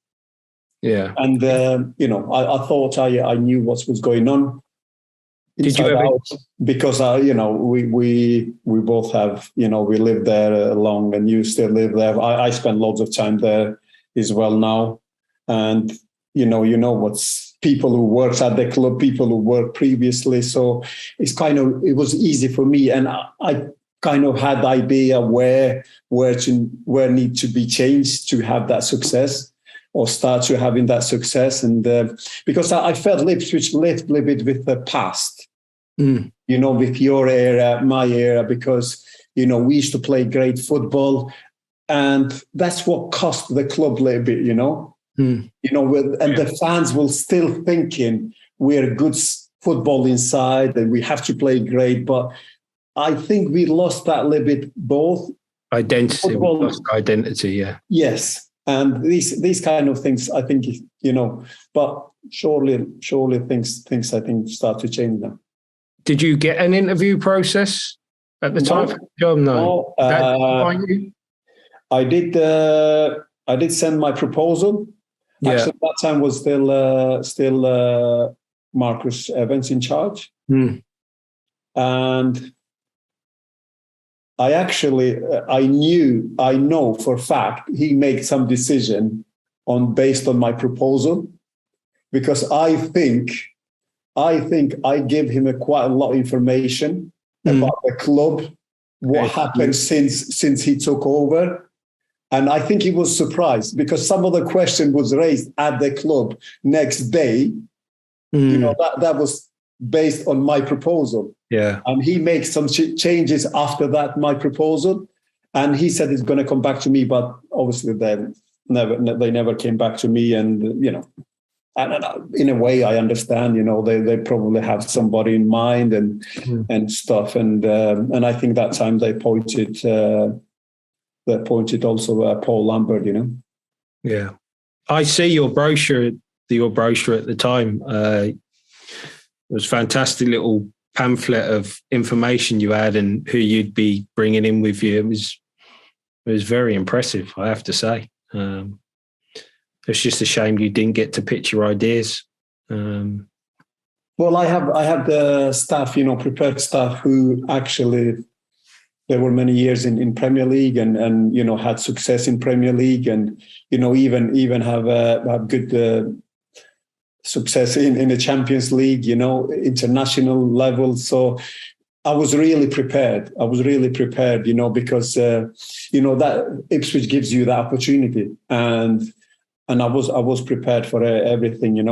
Yeah. And, I thought I knew what was going on. Did you ever? Because, we both have, we lived there long, and you still live there. I spend lots of time there as well now. And, what's people who worked at the club, people who worked previously. So it was easy for me. And I kind of had the idea where need to be changed to have that success, or start to having that success. And because I felt Ipswich lived a little bit with the past, with your era, my era, because, we used to play great football, and that's what cost the club a little bit, and the fans will still thinking we're good football inside and we have to play great. But I think we lost that a little bit, both identity, identity, yeah. Yes. And these kind of things, I think, but surely things I think start to change now. Did you get an interview process at the time for the job? No. I did send my proposal. Yeah. Actually, that time was still Marcus Evans in charge. And I know for a fact he made some decision based on my proposal, because I think I gave him quite a lot of information about the club, what happened since he took over. And I think he was surprised, because some of the question was raised at the club next day. That was based on my proposal. Yeah. And he makes some changes after that, my proposal. And he said he's going to come back to me, but obviously they never came back to me. And, and in a way, I understand, they probably have somebody in mind and stuff. And I think that time they appointed also Paul Lambert, Yeah. I see your brochure at the time. It was a fantastic little pamphlet of information you had and who you'd be bringing in with you. It was very impressive, I have to say. It's just a shame you didn't get to pitch your ideas. Well, I have the staff, prepared staff who actually, there were many years in Premier League and had success in Premier League, and even have good success in the Champions League, international level. So I was really prepared. Because that Ipswich gives you that opportunity, and I was prepared for everything, and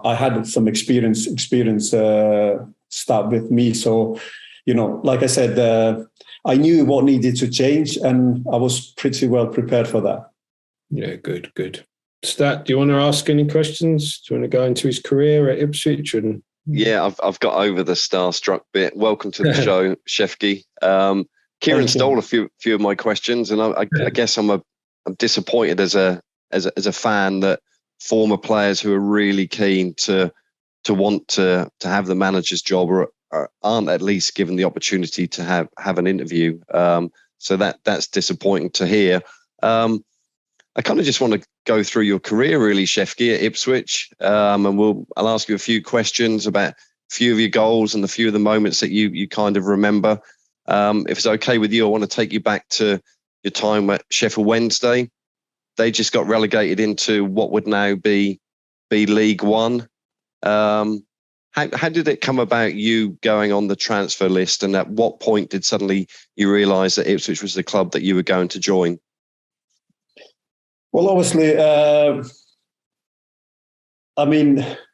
I had some experience staff with me. So like I said, I knew what needed to change, and I was pretty well prepared for that. Yeah, good. Stat, do you want to ask any questions? Do you want to go into his career at Ipswich? Yeah, I've got over the starstruck bit. Welcome to the show, Shefki. Kieran stole a few of my questions, and I guess I'm disappointed as a fan that former players who are really keen to want to have the manager's job aren't at least given the opportunity to have an interview. So that's disappointing to hear. I kind of just want to go through your career, really, Shefki, at Ipswich, and I'll ask you a few questions about a few of your goals and a few of the moments that you kind of remember. If it's okay with you, I want to take you back to your time at Sheffield Wednesday. They just got relegated into what would now be League One. How did it come about you going on the transfer list, and at what point did suddenly you realise that Ipswich was the club that you were going to join? Well, obviously,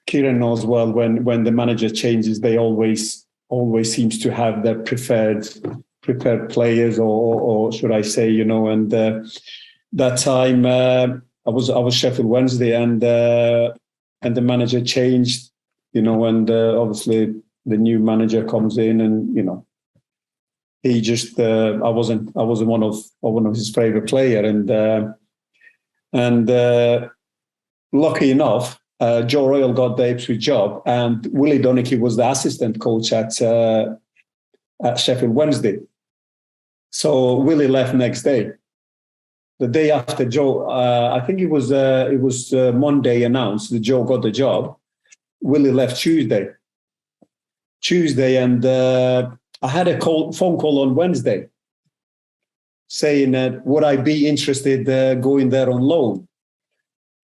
Kieran knows well when the manager changes, they always seems to have their preferred players, or should I say, and that time I was Sheffield Wednesday, and the manager changed, and obviously the new manager comes in, and he just I wasn't one of his favourite player, and lucky enough, Joe Royle got the Ipswich job, and Willie Donachie was the assistant coach at Sheffield Wednesday. So Willie left next day. The day after Joe, I think it was Monday announced that Joe got the job. Willie left Tuesday, and I had a phone call on Wednesday saying that would I be interested going there on loan?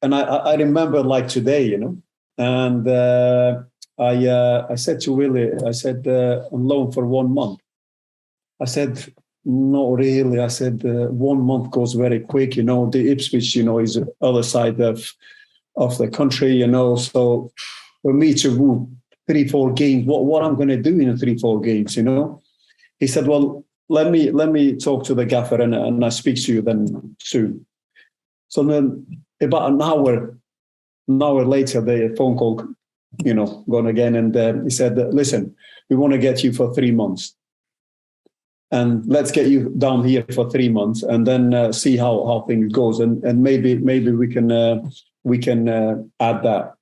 And I remember like today, and I said to Willie, I said, on loan for 1 month. I said, not really. I said, 1 month goes very quick, the Ipswich, is the other side of the country, so for me to move 3-4 games, what I'm going to do in 3-4 games, He said, well, let me talk to the gaffer and I speak to you then soon. So then about an hour later, the phone call, gone again. And he said, listen, we want to get you for 3 months. And let's get you down here for 3 months and then see how things goes. And maybe we can add that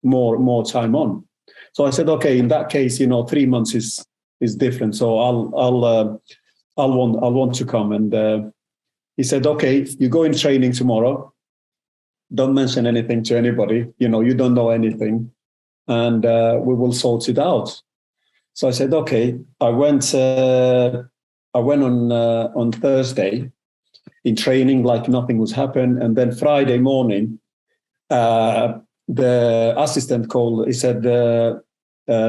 more time on. So I said, okay, in that case, 3 months is different. So I'll want to come. And he said, okay, you go in training tomorrow. Don't mention anything to anybody. You don't know anything. and we will sort it out. So I said, okay. I went on Thursday in training like nothing was happening. And then Friday morning, the assistant called. He said,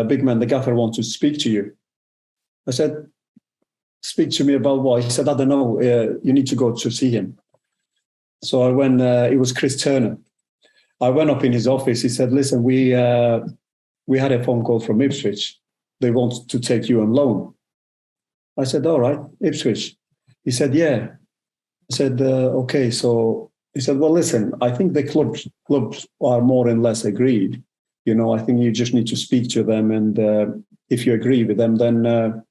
big man, the gaffer wants to speak to you. I said, speak to me about what? He said, I don't know. You need to go to see him. So I went, it was Chris Turner. I went up in his office. He said, listen, we had a phone call from Ipswich. They want to take you on loan. I said, all right, Ipswich. He said, yeah. I said, okay. So he said, well, listen, I think the clubs are more or less agreed. I think you just need to speak to them. And if you agree with them, then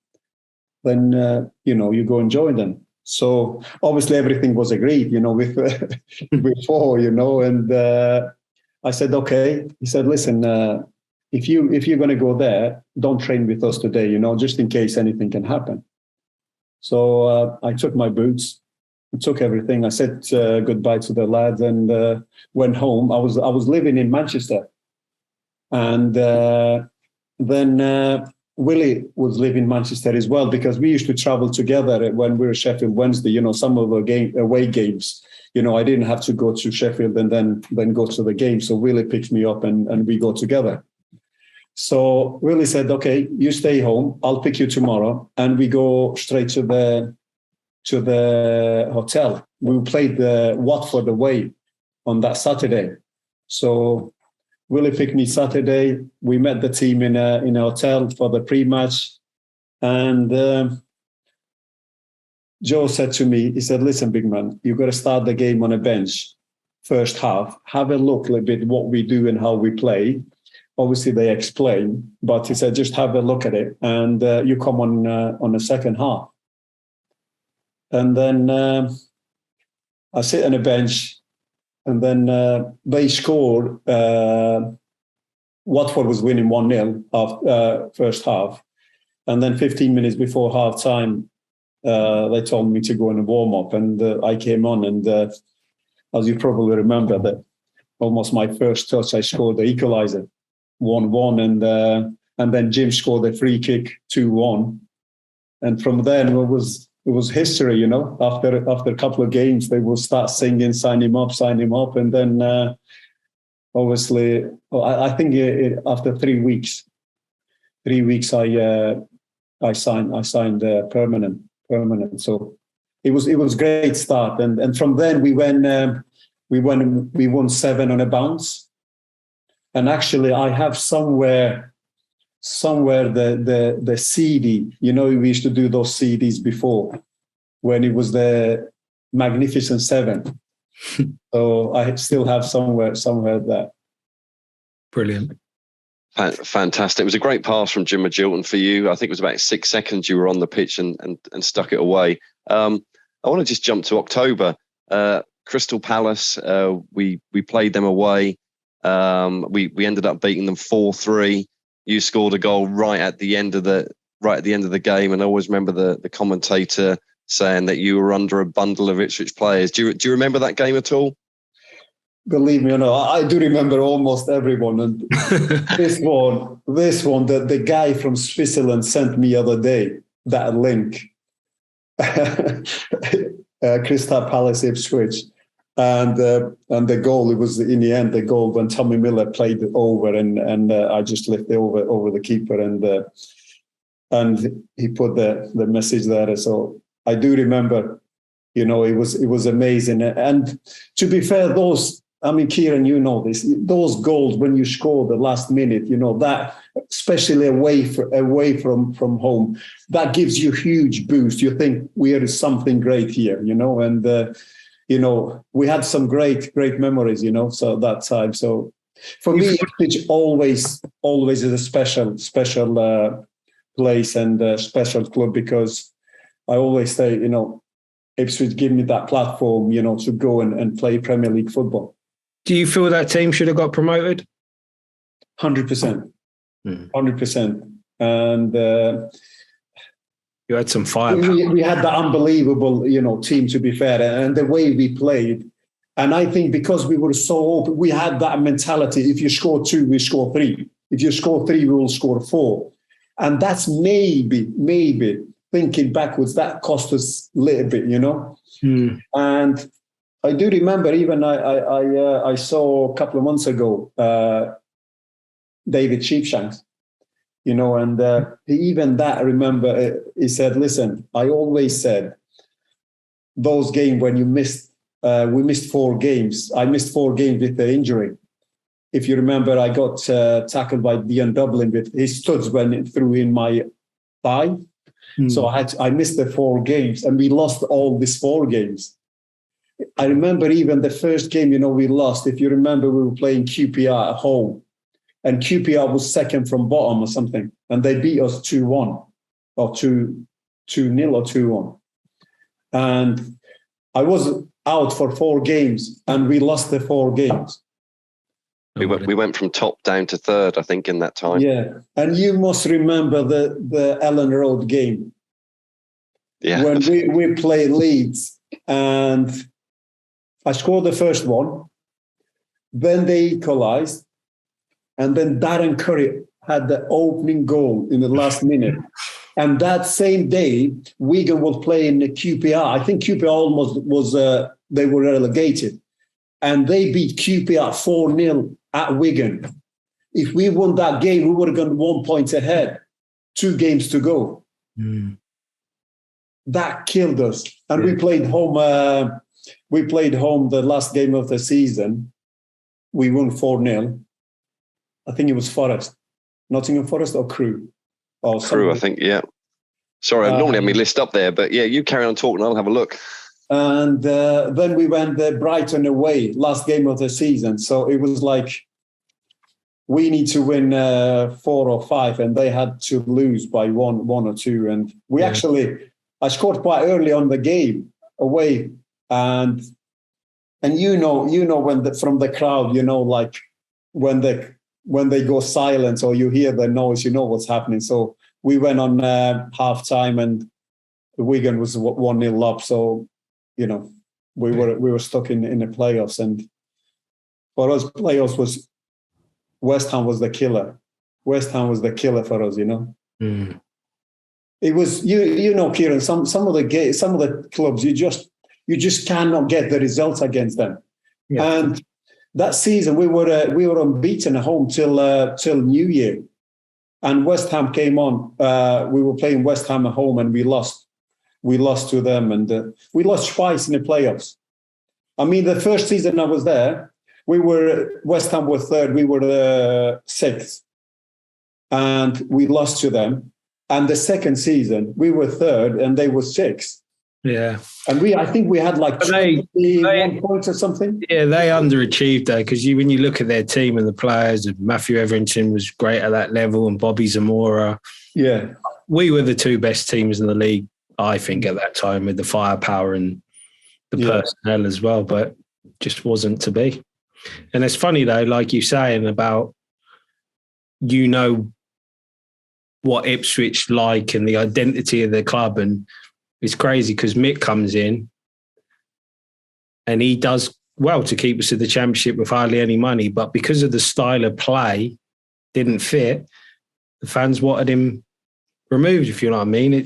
you go and join them. So obviously everything was agreed, with before, and I said, okay. He said, listen, if you're going to go there, don't train with us today, just in case anything can happen. So I took my boots, took everything. I said goodbye to the lads and went home. I was living in Manchester, and then Willie was living in Manchester as well, because we used to travel together when we were Sheffield Wednesday. Some of the away games. I didn't have to go to Sheffield and then go to the game. So Willie picked me up and we go together. So Willie said, okay, you stay home. I'll pick you tomorrow. And we go straight to the hotel. We played the Watford away on that Saturday. So Willie picked me Saturday. We met the team in a hotel for the pre-match. And Joe said to me, he said, listen, big man, you've got to start the game on a bench first half. Have a look a little bit what we do and how we play. Obviously, they explain, but he said, just have a look at it, and you come on the second half. And then I sit on a bench, and then they scored. Watford was winning 1-0 after first half. And then 15 minutes before half time, they told me to go in a warm up, and I came on. And as you probably remember, that almost my first touch, I scored the equaliser, 1-1, and then Jim scored a free kick, 2-1. And from then it was history, After a couple of games, they will start singing, sign him up. And then obviously, I think after 3 weeks, I signed permanent. So it was great start. And from then we won 7 on a bounce. And actually, I have somewhere the CD. We used to do those CDs before, when it was the Magnificent Seven. So I still have somewhere that. Brilliant. Fantastic. It was a great pass from Jim Magilton for you. I think it was about 6 seconds you were on the pitch and stuck it away. I want to just jump to October. Crystal Palace, we played them away. We ended up beating them 4-3. You scored a goal right at the end of the game, and I always remember the commentator saying that you were under a bundle of Ipswich players. Do you remember that game at all? Believe me or not, I do remember almost everyone. And this one, the guy from Switzerland sent me the other day that link. Crystal Palace Ipswich. And the goal, it was in the end the goal when Tommy Miller played it over, and I just lifted over the keeper, and he put the message there. So I do remember, it was amazing. And to be fair, Kieran, this, those goals when you score the last minute, that especially away from home, that gives you huge boost. You think we are something great here, and. We had some great memories, so at that time. So for me, Ipswich always is a special place and a special club, because I always say, Ipswich give me that platform, to go and play Premier League football. Do you feel that team should have got promoted? 100%. 100%. And you had some firepower. We had that unbelievable, team, to be fair, and the way we played. And I think because we were so open, we had that mentality. If you score 2, we score 3. If you score 3, we will score 4. And that's maybe thinking backwards, that cost us a little bit, And I do remember even I saw a couple of months ago David Sheepshanks, and even that, I remember he said, listen, I always said those games when we missed 4 games. I missed 4 games with the injury. If you remember, I got tackled by Dion Dublin with his studs went through in my thigh. So I missed the 4 games, and we lost all these 4 games. I remember even the first game, we lost. If you remember, we were playing QPR at home, and QPR was second from bottom or something, and they beat us 2-1 or 2-0 or 2-1. And I was out for 4 games, and we lost the 4 games. We went from top down to third, I think, in that time. Yeah, and you must remember the Ellen Road game. Yeah, when we played Leeds, and I scored the first one. Then they equalised, and then Darren Curry had the opening goal in the last minute. And that same day, Wigan was playing QPR. I think QPR almost was they were relegated, and they beat QPR 4-0 at Wigan. If we won that game, we would have gone 1 point ahead, 2 games to go. That killed us. And we played home. We played home the last game of the season. We won 4-0. I think it was Forest, Nottingham Forest or Crewe. Or Crewe, I think. Yeah. Sorry, I normally have my list up there, but yeah, you carry on talking. I'll have a look. And then we went Brighton away, last game of the season. So it was like we need to win 4 or 5, and they had to lose by one or 2. And we I scored quite early on the game away, and when from the crowd, like when they go silent or you hear the noise, what's happening. So we went on half time, and Wigan was 1-0 up. So we were stuck in the playoffs, and for us, playoffs was West Ham was the killer. West Ham was the killer for us, It was Kieran. Some of the clubs you just cannot get the results against them. Yeah. And that season we were unbeaten at home till New Year, and West Ham came on. We were playing West Ham at home, and we lost. We lost to them, and we lost twice in the playoffs. I mean, the first season I was there, West Ham were third, we were 6th, and we lost to them. And the second season, we were third, and they were 6th. Yeah, and I think we had like 21 points or something. Yeah, they underachieved though, because when you look at their team and the players, Matthew Etherington was great at that level, and Bobby Zamora. Yeah, we were the 2 best teams in the league, I think, at that time, with the firepower and the personnel as well, but just wasn't to be. And it's funny though, like you're saying about, what Ipswich like and the identity of the club, and it's crazy because Mick comes in and he does well to keep us in the Championship with hardly any money, but because of the style of play didn't fit, the fans wanted him removed, if you know what I mean.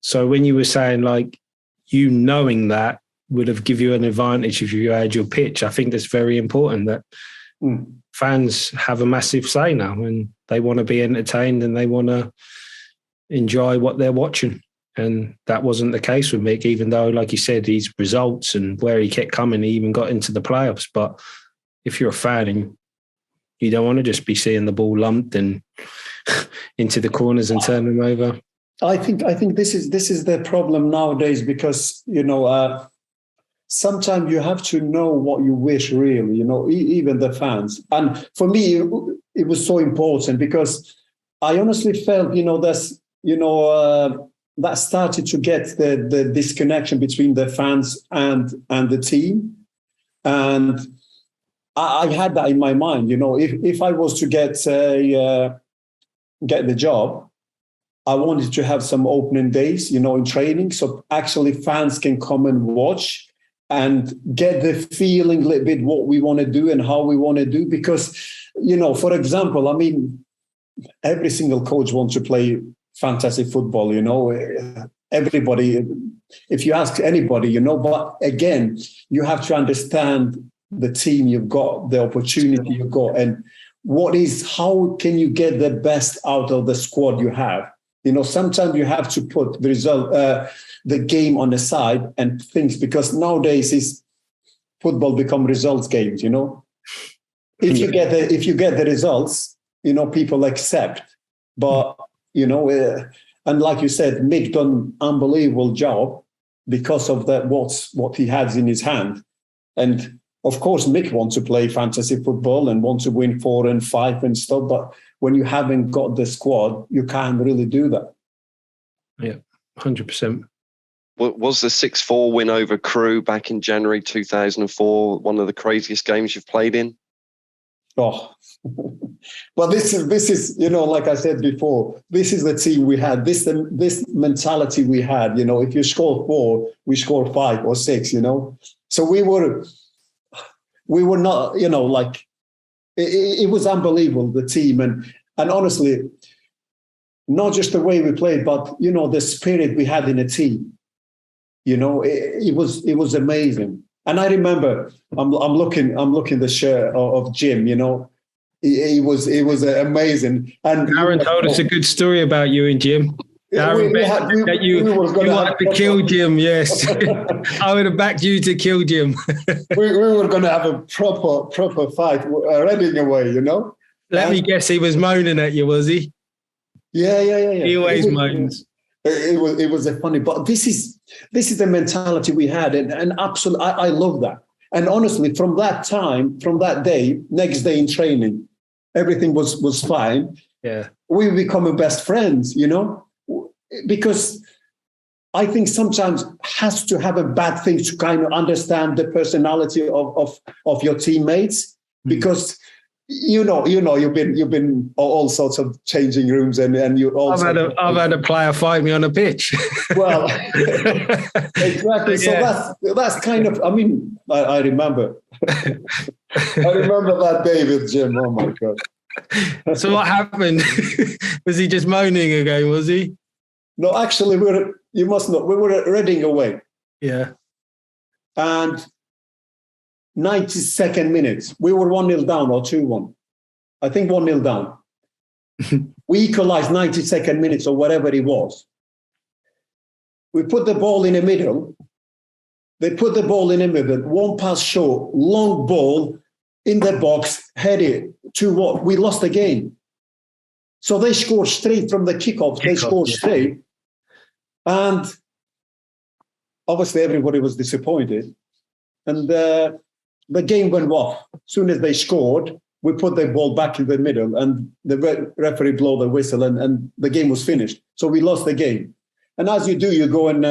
So when you were saying like knowing that would have given you an advantage if you had your pitch, I think that's very important, that fans have a massive say now, and they want to be entertained and they want to enjoy what they're watching. And that wasn't the case with Mick, even though, like you said, his results and where he kept coming, he even got into the playoffs. But if you're a fan and you don't want to just be seeing the ball lumped and into the corners and turn them over. I think this is the problem nowadays, because sometimes you have to know what you wish, really. Even the fans. And for me, it was so important, because I honestly felt that started to get the disconnection between the fans and the team, and I had that in my mind. If I was to get the job, I wanted to have some opening days, in training, so actually fans can come and watch and get the feeling a little bit what we want to do and how we want to do. Because for example, I mean, every single coach wants to play fantasy football, everybody, if you ask anybody, but again, you have to understand the team you've got, the opportunity you've got, and how can you get the best out of the squad you have? Sometimes you have to put the game on the side and things, because nowadays football become results games, If you get the results, people accept. But and like you said, Mick done an unbelievable job because of that. What he has in his hand, and of course, Mick wants to play fantasy football and wants to win 4 and 5 and stuff. But when you haven't got the squad, you can't really do that. Yeah, 100%. Was the 6-4 win over Crewe back in January 2004 one of the craziest games you've played in? Oh, well, this is like I said before, this is the team we had. This mentality we had. If you score 4, we score 5 or 6. So we were not. It was unbelievable, the team, and honestly, not just the way we played, but the spirit we had in the team. It was amazing. And I remember, I'm looking the shirt of Jim. It was amazing. And Aaron told us a good story about you and Jim. Aaron that you wanted to kill Jim. Yes, I would have backed you to kill Jim. we were going to have a proper fight, Reading away. Let me guess, he was moaning at you, was he? Yeah. He always moans. It was a funny, but this is the mentality we had, and absolutely, I love that. And honestly, from that day, next day in training, everything was fine. Yeah, we become best friends, because I think sometimes has to have a bad thing to kind of understand the personality of your teammates, because. You've been all sorts of changing rooms, and you also. I've had a player fight me on a pitch. Well, exactly. So that's kind of. I mean, I remember. I remember that day with Jim. Oh my God. So what happened? Was he just moaning again? Was he? No, actually, you must know, we were at Reading away. Yeah. And 92nd minute, we were 1-0 down or 2-1. I think 1-0 down. We equalized 92nd minutes or whatever it was. We put the ball in the middle. They put the ball in the middle. One pass short, long ball in the box, headed to what? We lost the game. So they scored straight from the kickoff. They scored straight. And obviously everybody was disappointed. And the game went off. As soon as they scored, we put the ball back in the middle, and the referee blew the whistle, and the game was finished. So we lost the game. And as you do, you go and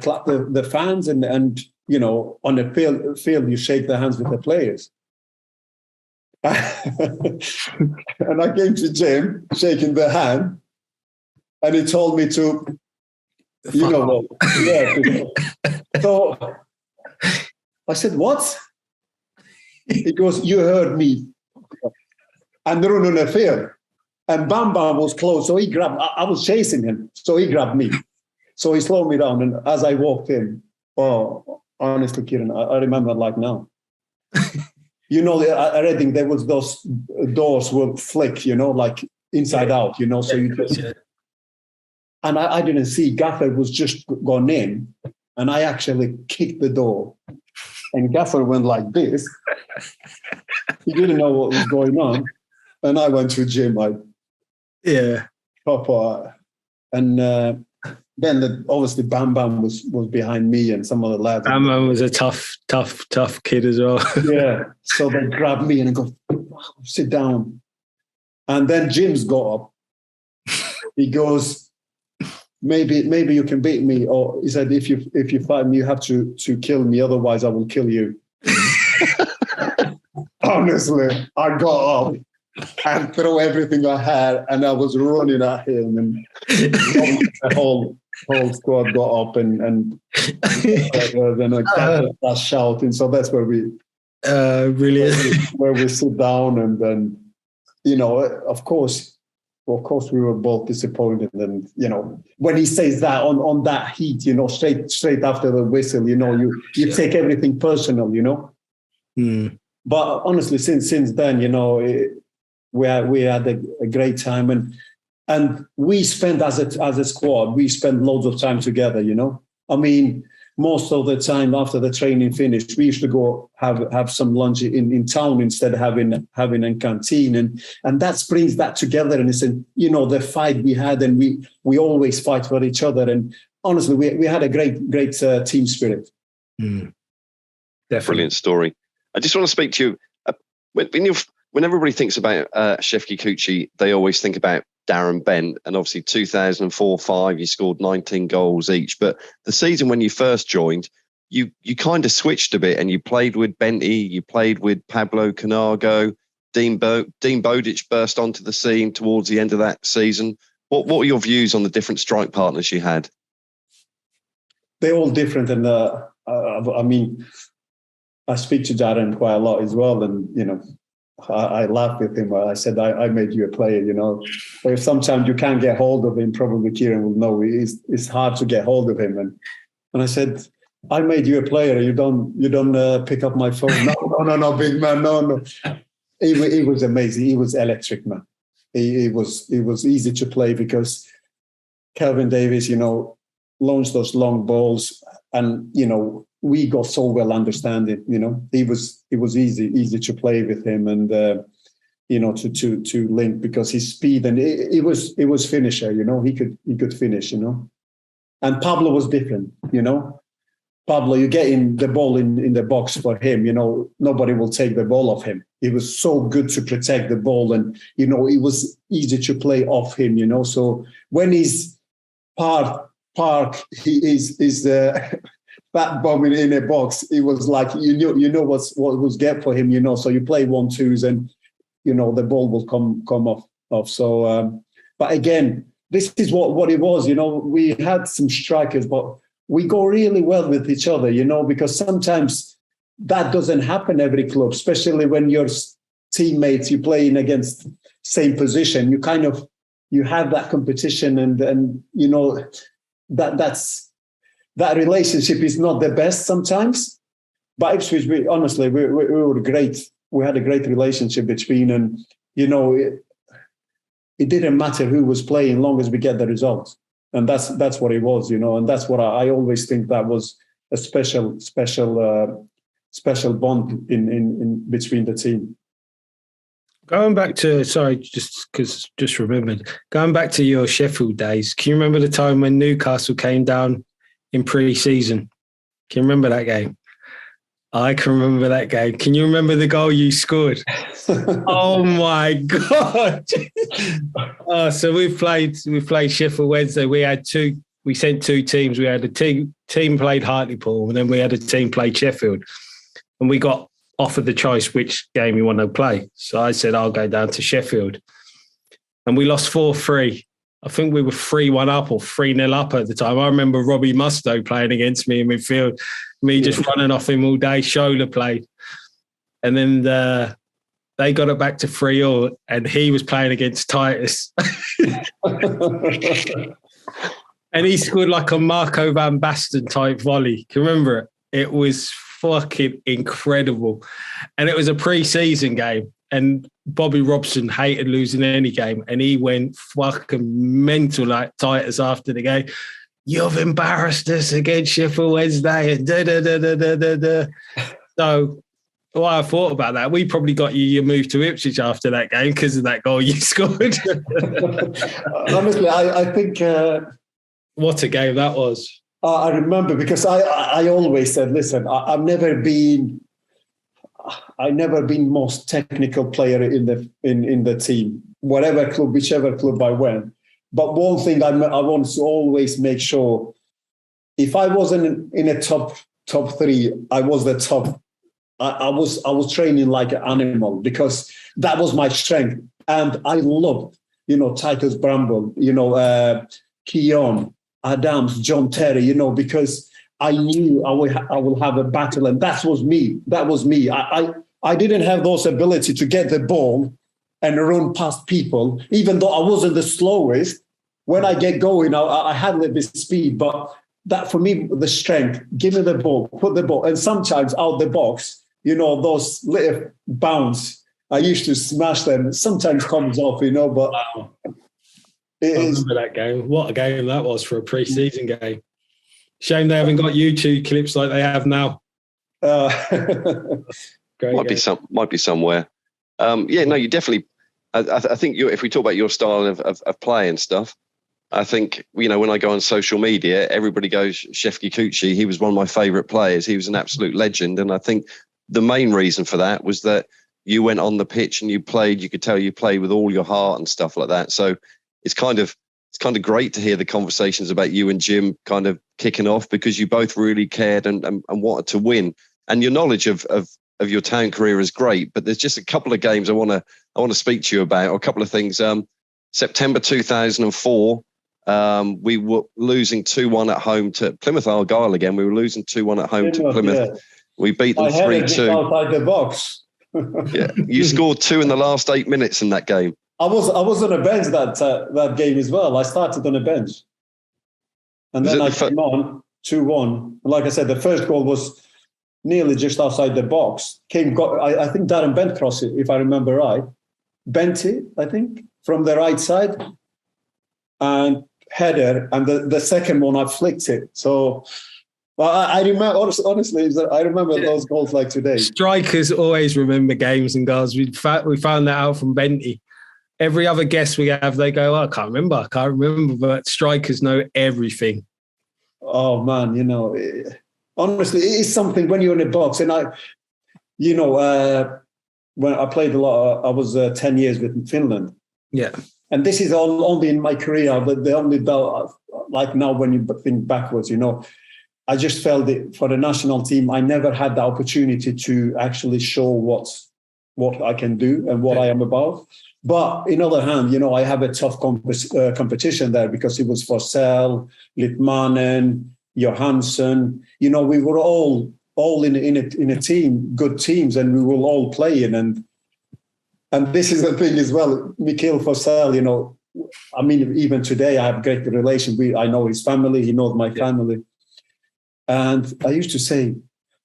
clap the fans, and on the field you shake the hands with the players. And I came to Jim, shaking the hand, and he told me to, So I said, what? He goes, you heard me. And run on the field. And Bam Bam was close, so he grabbed, I was chasing him, so he grabbed me. So he slowed me down, and as I walked in, honestly, Kieran, I remember like now. At Reading, there was those doors will flick, like inside out, so you just... And I didn't see, Gaffer was just gone in, and I actually kicked the door. And Gaffer went like this. He didn't know what was going on. And I went to Jim, Papa. And then obviously Bam Bam was behind me and some of the lads. Bam Bam was a tough kid as well. Yeah. So they grabbed me and go, sit down. And then Jim's got up. He goes, maybe you can beat me. Or he said, if you fight me, you have to kill me. Otherwise, I will kill you. Honestly, I got up and threw everything I had, and I was running at him, and the whole squad got up and then I started shouting. So that's where we Brilliant. Where we sit down and then, of course, we were both disappointed. And, when he says that on that heat, straight after the whistle, you take everything personal, Mm. But honestly, since then, we had a great time. And we spent as a squad, we spent loads of time together, I mean, most of the time after the training finished, we used to go have some lunch in town instead of having a canteen. And that brings that together. And it's, the fight we had, and we always fight for each other. And honestly, we had a great team spirit. Mm. Definitely. Brilliant story. I just want to speak to you. When everybody thinks about Shefki Kuqi, they always think about Darren Bent, and obviously 2004-05, you scored 19 goals each. But the season when you first joined, you kind of switched a bit, and you played with Benty, you played with Pablo Canago, Dean Bodic burst onto the scene towards the end of that season. What were your views on the different strike partners you had? They're all different, and I mean, I speak to Darren quite a lot as well, and I laughed with him. I said, I made you a player, But if sometimes you can't get hold of him, probably Kieran will know it's hard to get hold of him. And I said, I made you a player. You don't pick up my phone. No, big man. No. He was amazing. He was electric, man. He was easy to play because Kelvin Davis, launched those long balls, and we got so well understanding. It was easy to play with him, and to link, because his speed, and it was finisher. He could finish. And Pablo was different. Pablo, you get in the ball in the box for him. Nobody will take the ball off him. He was so good to protect the ball, and it was easy to play off him. So when he's park, he is the fat bomb in a box. It was like what was get for him. So you play 1-2s, and the ball will come off. So, but again, this is what it was. We had some strikers, but we go really well with each other. Because sometimes that doesn't happen every club, especially when your teammates, you're playing against same position. You have that competition, and that relationship is not the best sometimes. But Ipswich, we were great. We had a great relationship between, and it didn't matter who was playing, long as we get the results. And that's what it was, and that's what I always think that was a special bond in between the team. Going back to, just remembered, going back to your Sheffield days, can you remember the time when Newcastle came down in pre-season? Can you remember that game? I can remember that game. Can you remember the goal you scored? Oh my God. So we played Sheffield Wednesday. We sent two teams. We had a team played Hartlepool, and then we had a team played Sheffield. And we got offered the choice which game you want to play. So I said, I'll go down to Sheffield. And we lost 4-3. I think we were 3-1 up or 3-0 up at the time. I remember Robbie Mustoe playing against me in midfield, just running off him all day. Shola played. And then they got it back to 3-0, and he was playing against Titus. And he scored like a Marco van Basten type volley. Can you remember it? It was fucking incredible. And it was a pre-season game. And Bobby Robson hated losing any game, and he went fucking mental like Titus after the game. You've embarrassed us against Sheffield Wednesday. And da. So what I thought about that, we probably got you moved to Ipswich after that game because of that goal you scored. Honestly, I think... what a game that was. I remember, because I always said, listen, I've never been most technical player in the team, whatever club, whichever club I went. But one thing I want to always make sure, if I wasn't in a top three, I was the top. I was training like an animal, because that was my strength, and I loved, Titus Bramble, Keon Adams, John Terry, because I knew I will have a battle, and that was me. That was me. I didn't have those ability to get the ball and run past people, even though I wasn't the slowest. When I get going, I had a little bit of speed, but that for me, the strength, give me the ball, put the ball, and sometimes out the box, those little bounce, I used to smash them. Sometimes comes off, but Wow. I remember that game. What a game that was for a pre-season game. Shame they haven't got YouTube clips like they have now. Great might be somewhere. You definitely. I think if we talk about your style of play and stuff, I think when I go on social media, everybody goes Shefki Kuqi. He was one of my favourite players. He was an absolute legend, and I think the main reason for that was that you went on the pitch and you played. You could tell you played with all your heart and stuff like that. So it's kind of great to hear the conversations about you and Jim kind of kicking off, because you both really cared and wanted to win. And your knowledge of your town career is great, but there's just a couple of games I want to speak to you about, or a couple of things. September 2004, we were losing 2-1 at home to Plymouth Argyle again. We were losing 2-1 at home to Plymouth. Yeah. We beat them 3-2. Outside the box. Yeah, you scored 2 in the last 8 minutes in that game. I was on a bench that game as well. I started on a bench, and then I came on 2-1. Like I said, the first goal was nearly just outside the box. I think Darren Bent crossed it, if I remember right. Bent it, I think, from the right side, and header. And the second one, I flicked it. So I remember, honestly, I remember those goals like today. Strikers always remember games and goals. We found that out from Benty. Every other guest we have, they go, I can't remember. But strikers know everything. Oh, man, honestly, it is something when you're in a box. And when I played a lot, I was 10 years with Finland. Yeah. And this is only in my career, but the only, like now when you think backwards, I just felt it for the national team. I never had the opportunity to actually show what I can do and what I am about. But on the other hand, I have a tough competition there, because it was Forsell, Litmanen, Johansson. We were all in a team, good teams, and we were all playing. And this is the thing as well, Mikhail Forsell, even today I have a great relation. I know his family, he knows my family. And I used to say,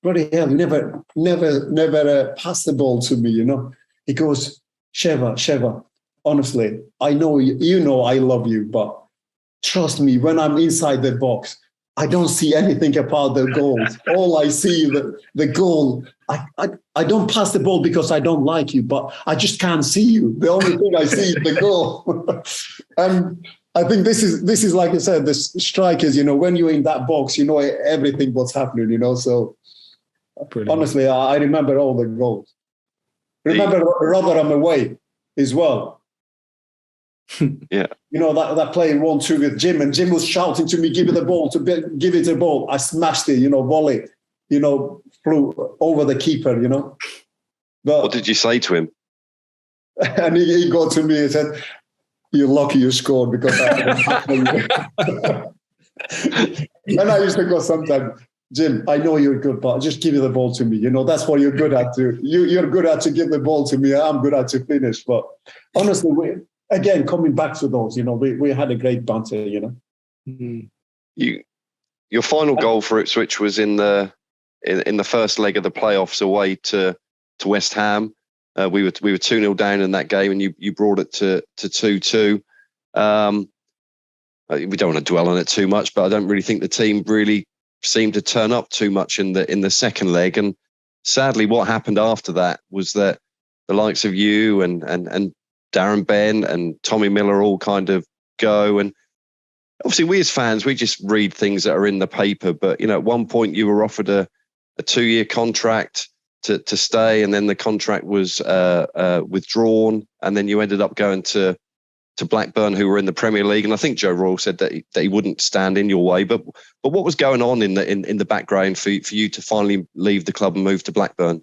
bloody hell, you never pass the ball to me, He goes, Sheva, honestly, I know I love you, but trust me, when I'm inside the box, I don't see anything about the goals. All I see the goal. I don't pass the ball because I don't like you, but I just can't see you. The only thing I see is the goal. And I think this is like I said, the strikers. When you're in that box, everything what's happening. So brilliant. Honestly, I remember all the goals. Remember Rotherham away as well. Yeah. That play 1-2 with Jim, and Jim was shouting to me, give it the ball. I smashed it, volley, flew over the keeper, But, what did you say to him? And he got to me and said, you're lucky you scored, because I And I used to go sometimes, Jim, I know you're good, but just give the ball to me. That's what you're good at. You're good at to give the ball to me. I'm good at to finish. But honestly, again, coming back to those, we had a great banter, Mm-hmm. Your final goal for Ipswich was in the first leg of the playoffs away to West Ham. We were 2-0 down in that game, and you brought it to 2-2. We don't want to dwell on it too much, but I don't really think the team really seemed to turn up too much in the second leg. And sadly, what happened after that was that the likes of you and Darren Benn and Tommy Miller all kind of go. And obviously, we as fans, we just read things that are in the paper. But at one point, you were offered a 2-year contract to stay, and then the contract was withdrawn, and then you ended up going to Blackburn, who were in the Premier League. And I think Joe Royle said that he wouldn't stand in your way. But what was going on in the background for you to finally leave the club and move to Blackburn?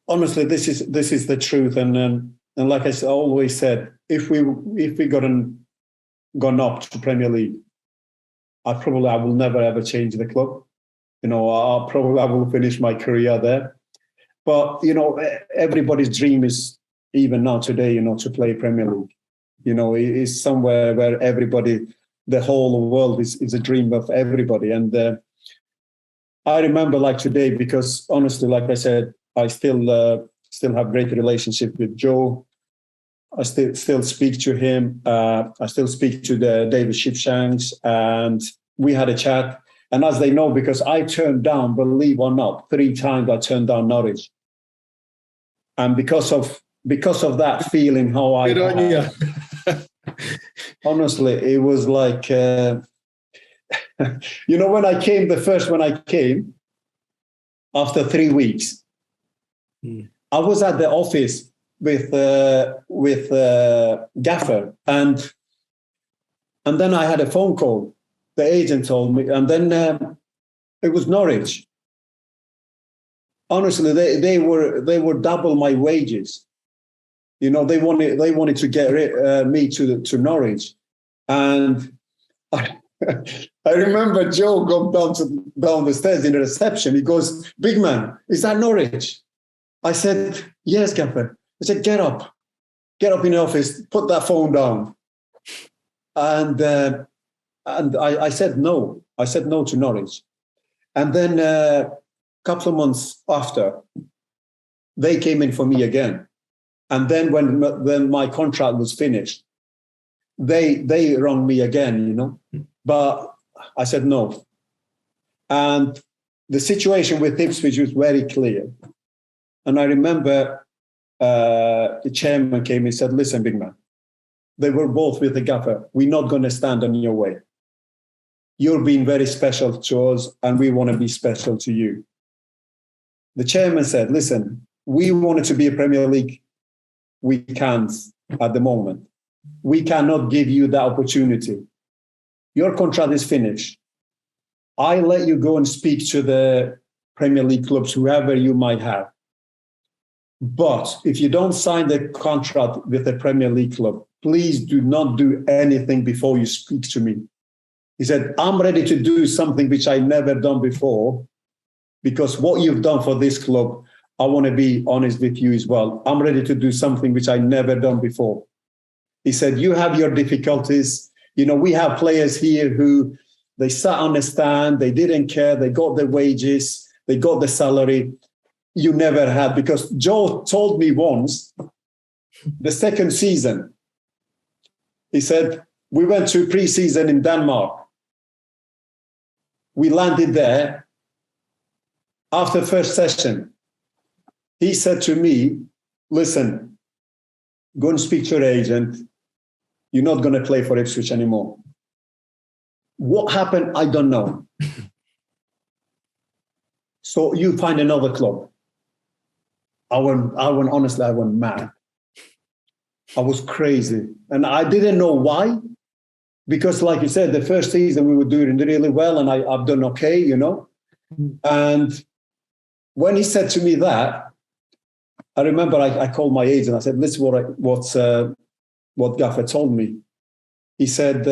Honestly, this is the truth, and like I always said, if we gone up to Premier League, I will never ever change the club. I will finish my career there. But everybody's dream is, even now today, to play Premier League. It's somewhere where everybody, the whole world is a dream of everybody. And I remember like today, because honestly, like I said, I still have great relationship with Joe. I still speak to him. I still speak to David Shipshanks, and we had a chat. And as they know, because I turned down, believe or not, 3 times I turned down Norwich. And because of that feeling, how I Good on you. Honestly, it was like, when I came, after 3 weeks, I was at the office with Gaffer, and then I had a phone call. The agent told me, and then it was Norwich. Honestly, they were double my wages. They wanted to get me to Norwich, and I remember Joe got down the stairs in the reception. He goes, "Big man, is that Norwich?" I said, "Yes, Gaffer." I said, "Get up in the office, put that phone down." And I said no. I said no to Norwich. And then a couple of months after, they came in for me again. And then when my contract was finished, they rang me again, But I said no. And the situation with Ipswich was very clear. And I remember the chairman came and said, "Listen, big man," they were both with the Gaffer, "we're not going to stand in your way. You're being very special to us, and we want to be special to you." The chairman said, "Listen, we wanted to be a Premier League. We can't at the moment. We cannot give you that opportunity. Your contract is finished. I let you go and speak to the Premier League clubs, whoever you might have. But if you don't sign the contract with the Premier League club, please do not do anything before you speak to me." He said, "I'm ready to do something which I never done before, because what you've done for this club, I want to be honest with you as well. I'm ready to do something which I never done before." He said, "You have your difficulties. We have players here who they sat on the stand, they didn't care, they got their wages, they got the salary. You never had," because Joe told me once, the second season, he said, we went to pre-season in Denmark. We landed there. After first session, he said to me, "Listen, go and speak to your agent. You're not going to play for Ipswich anymore." What happened, I don't know. So you find another club. I went mad. I was crazy. And I didn't know why. Because like you said, the first season we were doing really well, and I've done okay, And when he said to me that, I remember I called my agent. I said, "This is what Gaffer told me." He said,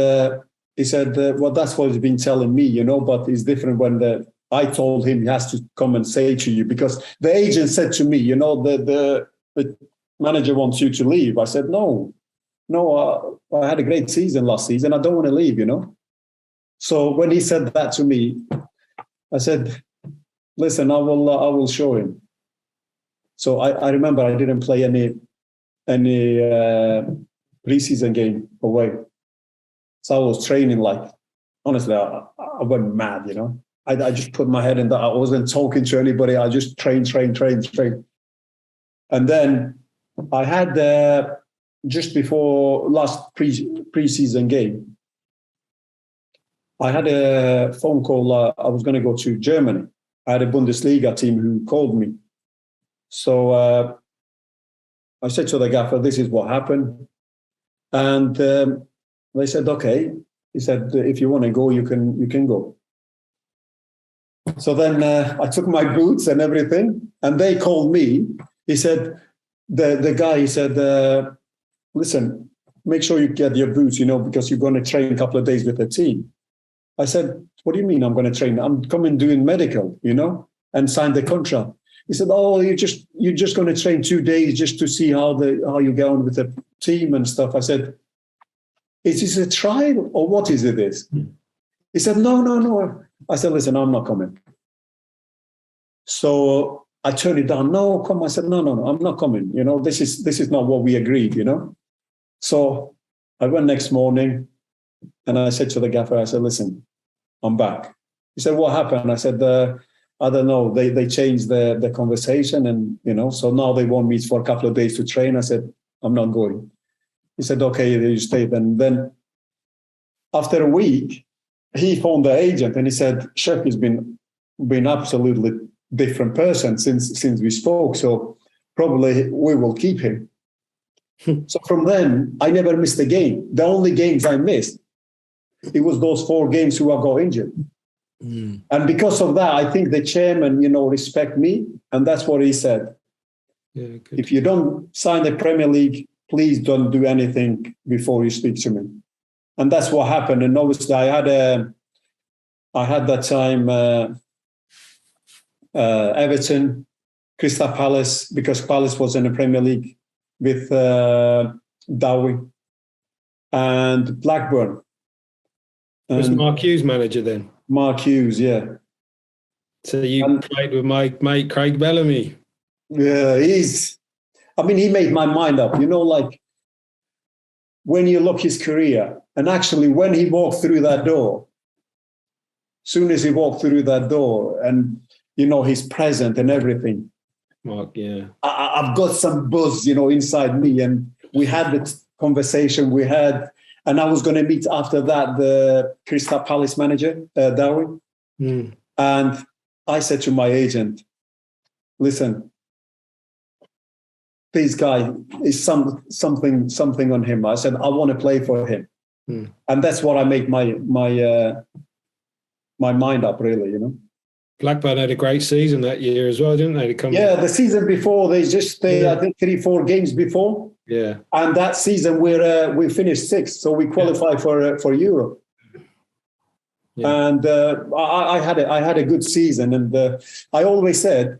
"Well, that's what he's been telling me, but it's different when I told him he has to come and say to you, because the agent said to me, the manager wants you to leave." I said, no, I had a great season last season. I don't want to leave, So when he said that to me, I said, "Listen, I will show him." So I remember I didn't play any preseason game away. So I was training honestly, I went mad, I just put my head in that. I wasn't talking to anybody. I just trained. And then I had just before last preseason game, I had a phone call. I was going to go to Germany. I had a Bundesliga team who called me. So I said to the Gaffer, "This is what happened." And they said, "Okay." He said, "If you want to go, you can go." So then I took my boots and everything, and they called me. He said, the guy, he said, "Listen, make sure you get your boots, because you're going to train a couple of days with the team." I said, what do you mean I'm going to train? I'm coming doing medical, and sign the contract. He said, oh, you're just going to train 2 days just to see how you get on with the team and stuff. I said, is this a trial or what is it is? He said, no. I said, listen, I'm not coming. So I turned it down. No, come. I said, no, I'm not coming. This is not what we agreed, So I went next morning and I said to the gaffer, I said, listen, I'm back. He said, what happened? I said, I don't know. They changed the conversation and, so now they want me for a couple of days to train. I said, I'm not going. He said, okay, you stay. Then after a week, he phoned the agent and he said, Shefki's been absolutely different person since we spoke. So probably we will keep him. So from then, I never missed a game. The only games I missed, it was those 4 games who I got injured. And because of that, I think the chairman, respect me. And that's what he said. Yeah, if you don't sign the Premier League, please don't do anything before you speak to me. And that's what happened. And obviously I had that time Everton, Crystal Palace, because Palace was in the Premier League with Dowie, and Blackburn. Was Mark Hughes manager then? Mark Hughes, yeah. So you played with my mate Craig Bellamy. Yeah, he made my mind up. Like when you look his career, and actually when he walked through that door, soon as he walked through that door, and his present and everything. Mark, yeah. I've got some buzz, inside me, and we had the conversation we had. And I was going to meet after that the Crystal Palace manager, Darwin. And I said to my agent, listen, this guy is something on him. I said, I want to play for him. And that's what I make my mind up, really, Blackburn had a great season that year as well, didn't they? The season before, I think 3-4 games before. Yeah. And that season we finished 6th, so we qualified for Europe. Yeah. And I had a good season, and I always said,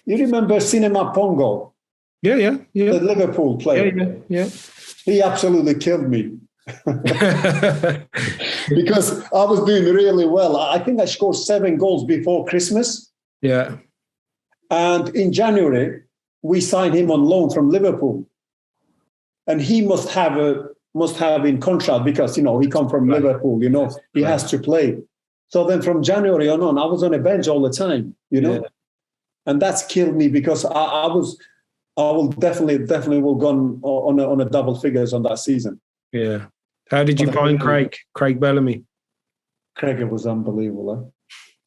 you remember Cinema Pongo? Yeah. The Liverpool player. Yeah. He absolutely killed me. Because I was doing really well. I think I scored 7 goals before Christmas. Yeah. And in January, we signed him on loan from Liverpool. And he must have in contract because, he come from Liverpool, he has to play. So then from January on, I was on a bench all the time, Yeah. And that's killed me because I will definitely will go on a double figures on that season. Yeah. How did you find Craig Bellamy? Craig was unbelievable. Eh?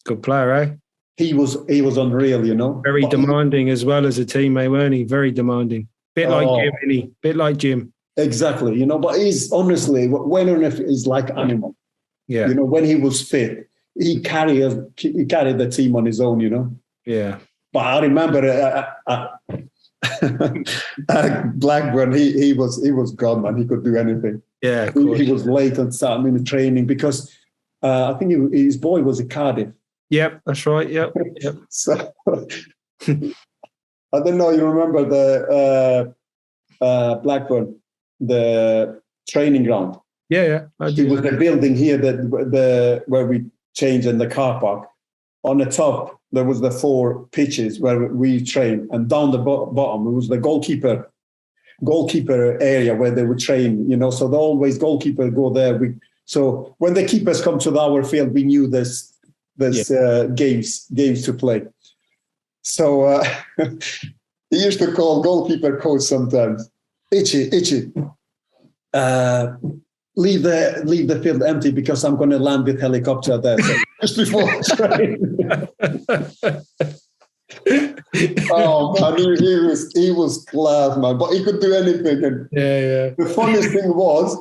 Good player, eh? He was unreal, Very demanding as well as a teammate, weren't he? Very demanding. Bit like Jim, isn't he? Bit like Jim. Exactly, but he's honestly, when on earth is like animal. Yeah. When he was fit, he carried the team on his own, Yeah. But I remember Blackburn, he was God, man. He could do anything. Yeah, of course. He was late on starting in the training because I think his boy was at Cardiff. Yep, that's right. Yep. So I don't know. You remember the Blackburn, the training ground? Yeah. It was the building here that where we changed in the car park. On the top, there was the 4 pitches where we trained, and down the bottom it was the goalkeeper area where they would train. So the always goalkeeper go there. So when the keepers come to our field, we knew there's games to play. So he used to call goalkeeper coach sometimes, Itchy. Leave the field empty because I'm going to land with helicopter there. So just before training. Oh man, he was class, man. But he could do anything. And yeah. The funniest thing was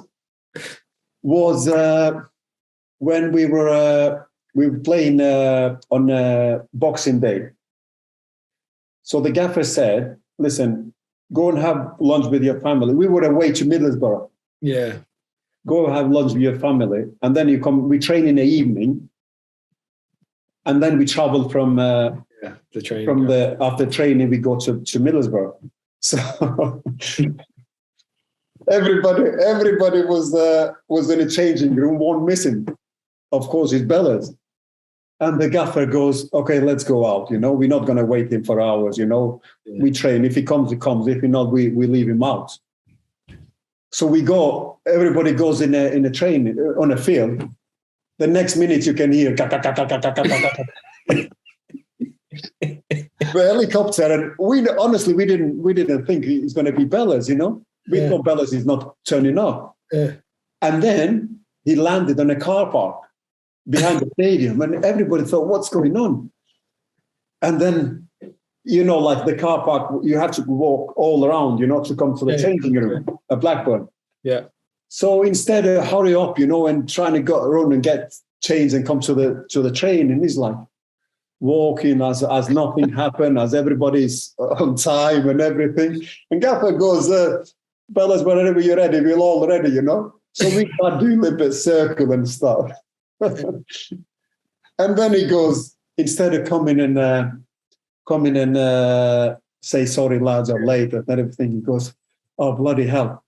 when we were playing on Boxing Day. So the gaffer said, "Listen, go and have lunch with your family." We were away to Middlesbrough. Yeah. go have lunch with your family, and then you come. We train in the evening, and then we travel from the training. After training we go to Middlesbrough. So everybody was in a changing room. One missing, of course, is Bellas. And the gaffer goes, okay, let's go out. We're not going to wait him for hours. We train. If he comes, he comes. If not, we leave him out. So we go. Everybody goes in a train on a field. The next minute you can hear the helicopter, and we didn't think it's going to be Bellas. We thought Bellas is not turning up. And then he landed on a car park behind the stadium, and everybody thought, what's going on? And then, like the car park, you have to walk all around, to come to the changing room at Blackburn. Yeah. So instead of hurry up, and trying to go around and get changed and come to the train, and he's like walking as nothing happened, as everybody's on time and everything. And Gaffer goes, Bellas, whenever you're ready, we're all ready, So we start doing a bit circle and stuff. And then he goes, instead of coming and say, sorry, lads, I'm late and everything, he goes, oh, bloody hell.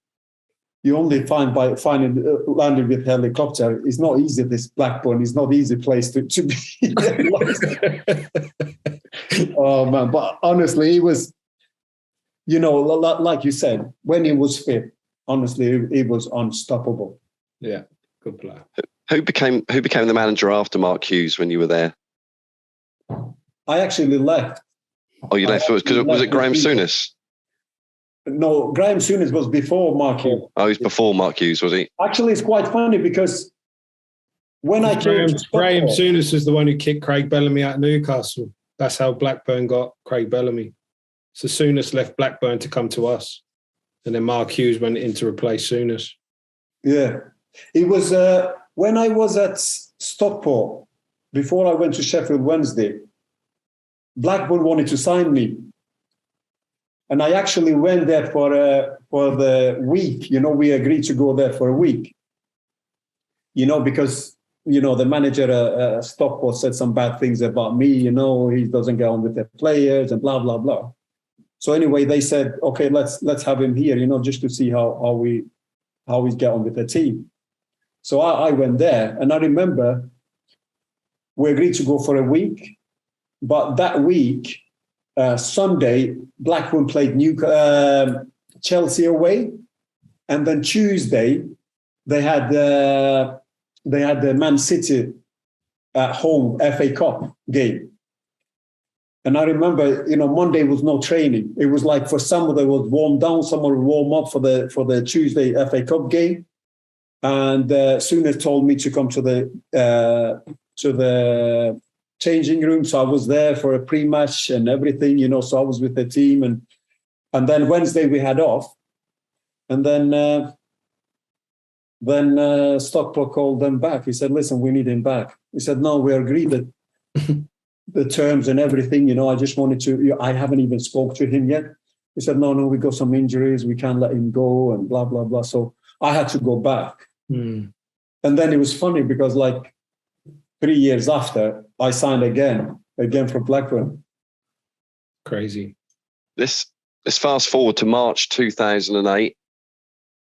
You only find by landing with helicopter. It's not easy, this Blackburn. It's not easy place to be. Oh, man. But honestly, he was, like you said, when he was fit, honestly, he was unstoppable. Yeah, good player. Who became the manager after Mark Hughes when you were there? I actually left. Oh, you left because was it Graham Souness? No, Graham Souness was before Mark Hughes. Oh, he was before Mark Hughes, was he? Actually, it's quite funny because when I came to Graham Souness is the one who kicked Craig Bellamy out of Newcastle. That's how Blackburn got Craig Bellamy. So Souness left Blackburn to come to us, and then Mark Hughes went in to replace Souness. Yeah, it was when I was at Stockport before I went to Sheffield Wednesday. Blackburn wanted to sign me, and I actually went there for the week. We agreed to go there for a week. Because the manager at Stockport said some bad things about me. He doesn't get on with the players and blah blah blah. So anyway, they said, okay, let's have him here. Just to see how we get on with the team. So I went there, and I remember we agreed to go for a week, but that week, Sunday, Blackburn played Chelsea away, and then Tuesday they had the Man City at home FA Cup game. And I remember, Monday was no training. It was like for some they would warm down, some would warm up for the Tuesday FA Cup game. And Souness told me to come to the changing room. So I was there for a pre-match and everything, so I was with the team. And then Wednesday we had off. And then Stockport called them back. He said, listen, we need him back. He said, no, we agreed that the terms and everything, I just wanted to, I haven't even spoke to him yet. He said, no, we got some injuries. We can't let him go and blah, blah, blah. So I had to go back. And then it was funny because 3 years after, I signed again for Blackburn. Crazy. Let's fast forward to March 2008.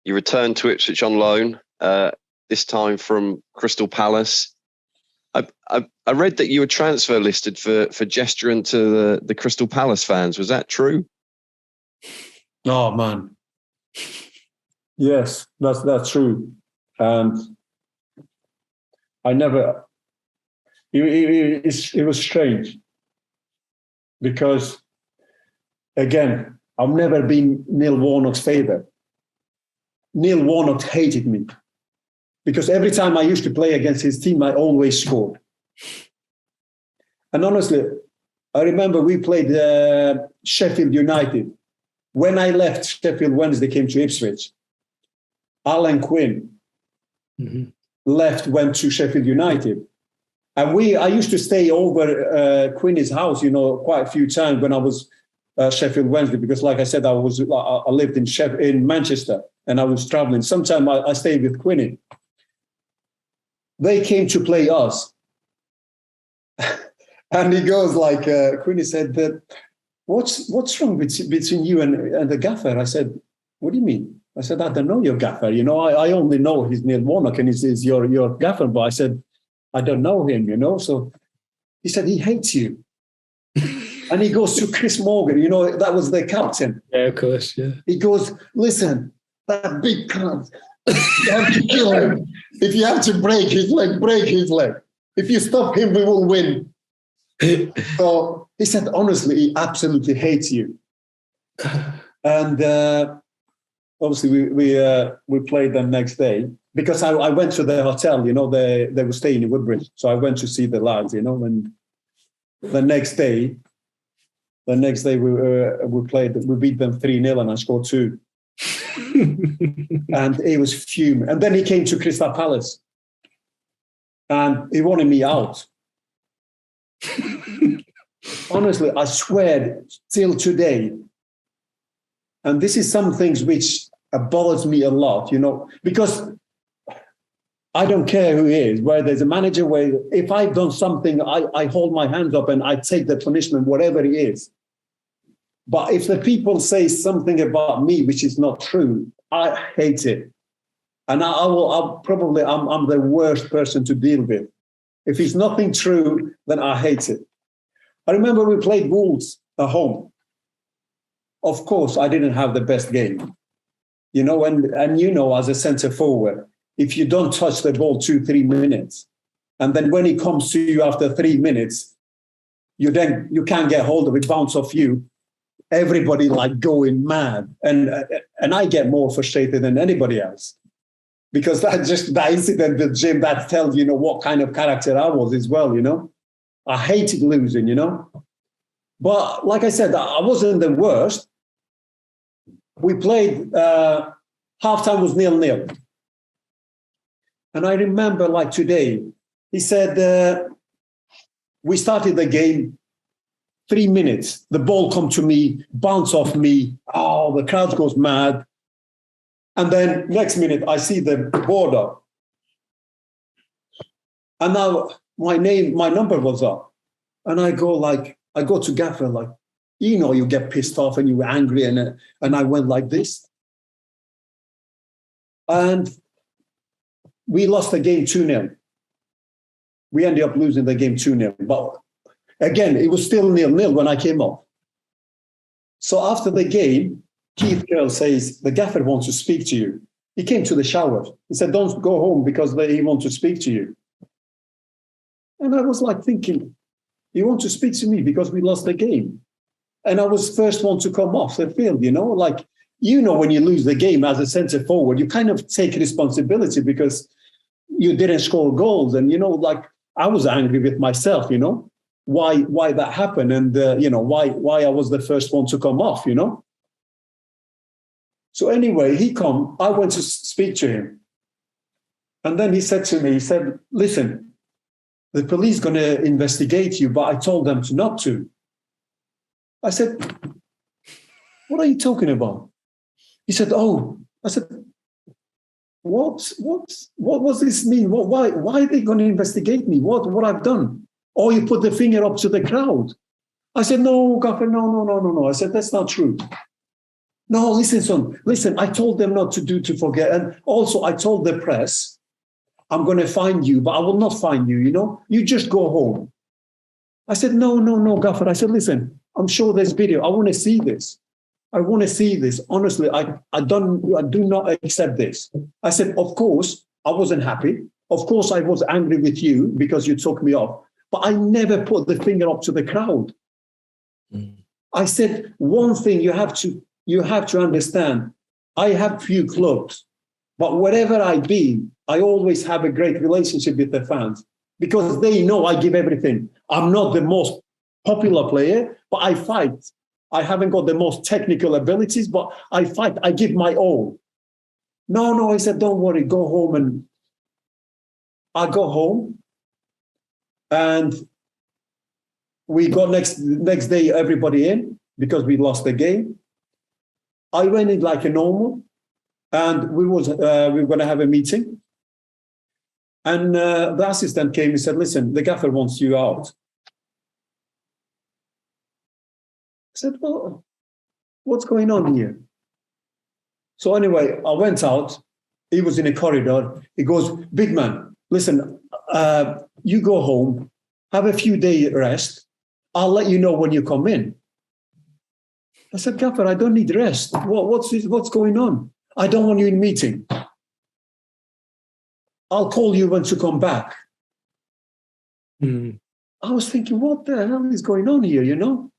You returned to Ipswich on loan, this time from Crystal Palace. I read that you were transfer listed for gesturing to the Crystal Palace fans. Was that true? Oh, man. Yes, that's true. And I never... It was strange because, again, I've never been Neil Warnock's favourite. Neil Warnock hated me because every time I used to play against his team, I always scored. And honestly, I remember we played Sheffield United. When I left Sheffield Wednesday, came to Ipswich, Alan Quinn went to Sheffield United. And I used to stay over Queen's house, quite a few times when I was Sheffield Wednesday, because like I said, I lived in Manchester. and I was traveling. Sometime I stayed with Quinny. They came to play us. And he goes like, Quinny said, that, what's wrong between you and the gaffer? I said, what do you mean? I said, I don't know your gaffer. You know, I only know he's Neil Warnock and he's your gaffer. But I said, I don't know him, you know. So he said, he hates you. And he goes to Chris Morgan, you know, that was the captain. Yeah, of course, yeah. He goes, listen, that big cunt, you have to kill him. If you have to break his leg, break his leg. If you stop him, we will win. So he said, honestly, he absolutely hates you. And obviously we played them next day because I went to the hotel, you know, they were staying in Woodbridge. So I went to see the lads, you know, and the next day we played, we beat them 3-0 and I scored 2. And he was fuming. And then he came to Crystal Palace and he wanted me out. Honestly, I swear till today, and this is some things which bothers me a lot, you know, because I don't care who he is, where there's a manager, where if I've done something, I hold my hands up and I take the punishment, whatever it is. But if the people say something about me which is not true, I hate it. And I'm the worst person to deal with. If it's nothing true, then I hate it. I remember we played Wolves at home. Of course, I didn't have the best game. You know, and you know, as a centre forward, if you don't touch the ball 2-3 minutes, and then when it comes to you after 3 minutes, you can't get hold of it, bounce off you. Everybody like going mad, and I get more frustrated than anybody else, because that incident with Jim, that tells you know what kind of character I was as well. You know, I hated losing. You know, but like I said, I wasn't the worst. We played halftime was 0-0. And I remember like today, he said, we started the game, 3 minutes, the ball come to me, bounce off me. Oh, the crowd goes mad. And then next minute, I see the board up. And now my number was up. And I go to Gaffer, like, you know, you get pissed off and you were angry. And I went like this. And we lost the game 2-0. We ended up losing the game 2-0. But again, it was still 0-0 when I came off. So after the game, Keith Curl says, the gaffer wants to speak to you. He came to the shower. He said, don't go home because he wants to speak to you. And I was like thinking, you want to speak to me because we lost the game? And I was first one to come off the field, you know, like, you know, when you lose the game as a centre forward, you kind of take responsibility because you didn't score goals. And, you know, like I was angry with myself, you know, why that happened. And, you know, why I was the first one to come off, you know. So anyway, I went to speak to him. And then he said to me, he said, listen, the police going to investigate you, but I told them not to. I said, what are you talking about? He said, oh. I said, what does this mean? Why are they going to investigate me? What I've done? Or you put the finger up to the crowd. I said, no, Gaffer, no. I said, that's not true. No, listen, son. Listen, I told them not to forget. And also I told the press, I'm going to find you, but I will not find you, you know? You just go home. I said, no, Gaffer. I said, listen, I'm sure there's video. I want to see this. Honestly, I do not accept this. I said, of course, I wasn't happy. Of course, I was angry with you because you took me off. But I never put the finger up to the crowd. I said, one thing you have to understand. I have few clubs, but wherever I be, I always have a great relationship with the fans because they know I give everything. I'm not the most popular player, but I fight. I haven't got the most technical abilities, but I fight. I give my all. No, I said, don't worry, go home. And I go home and we got next day, everybody in because we lost the game. I went in like a normal. And we were going to have a meeting. And the assistant came and said, listen, the gaffer wants you out. I said, well, what's going on here? So anyway, I went out. He was in a corridor. He goes, big man, listen, you go home, have a few days rest. I'll let you know when you come in. I said, gaffer, I don't need rest. What's going on? I don't want you in meeting. I'll call you when to come back. I was thinking, what the hell is going on here, you know?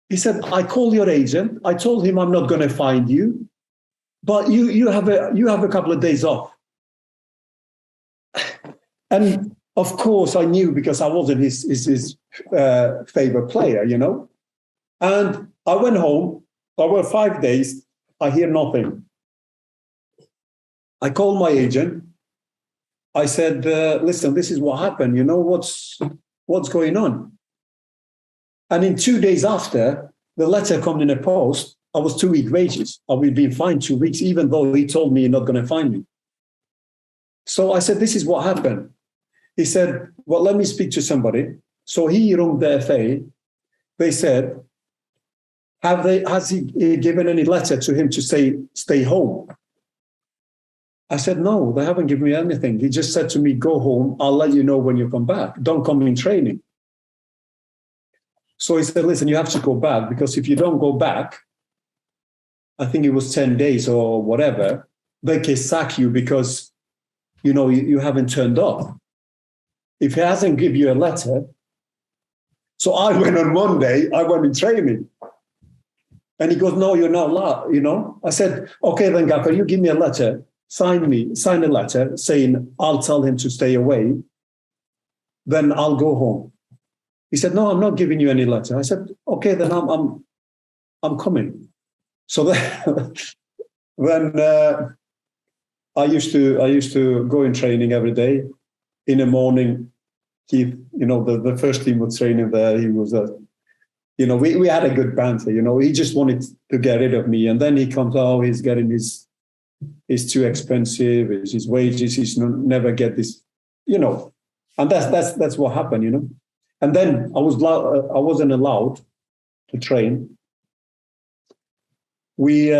He said, I call your agent. I told him I'm not going to find you, but you have a couple of days off. And of course, I knew because I wasn't his favorite player, you know. And I went home. I worked 5 days. I hear nothing. I called my agent. I said, listen, this is what happened. You know, what's going on? And in 2 days after, the letter come in a post. I was 2 week wages. I will be fined 2 weeks, even though he told me you're not going to find me. So I said, this is what happened. He said, well, let me speak to somebody. So he rang the FA. They said, has he given any letter to him to say, stay home? I said, no, they haven't given me anything. He just said to me, go home. I'll let you know when you come back. Don't come in training. So he said, listen, you have to go back because if you don't go back, I think it was 10 days or whatever, they can sack you because, you know, you haven't turned up. If he hasn't given you a letter. So I went on Monday, I went in training. And he goes, no, you're not allowed, you know. I said, okay, then Gaffer, you give me a letter, sign a letter saying I'll tell him to stay away. Then I'll go home. He said, no, I'm not giving you any letter. I said, okay, then I'm coming. So then I used to go in training every day. In the morning, the first team was training there. He was we had a good banter. You know, he just wanted to get rid of me, and then he comes, oh, he's getting he's too expensive. His wages, he's never get this, you know, and that's what happened, you know. And then I wasn't allowed to train. We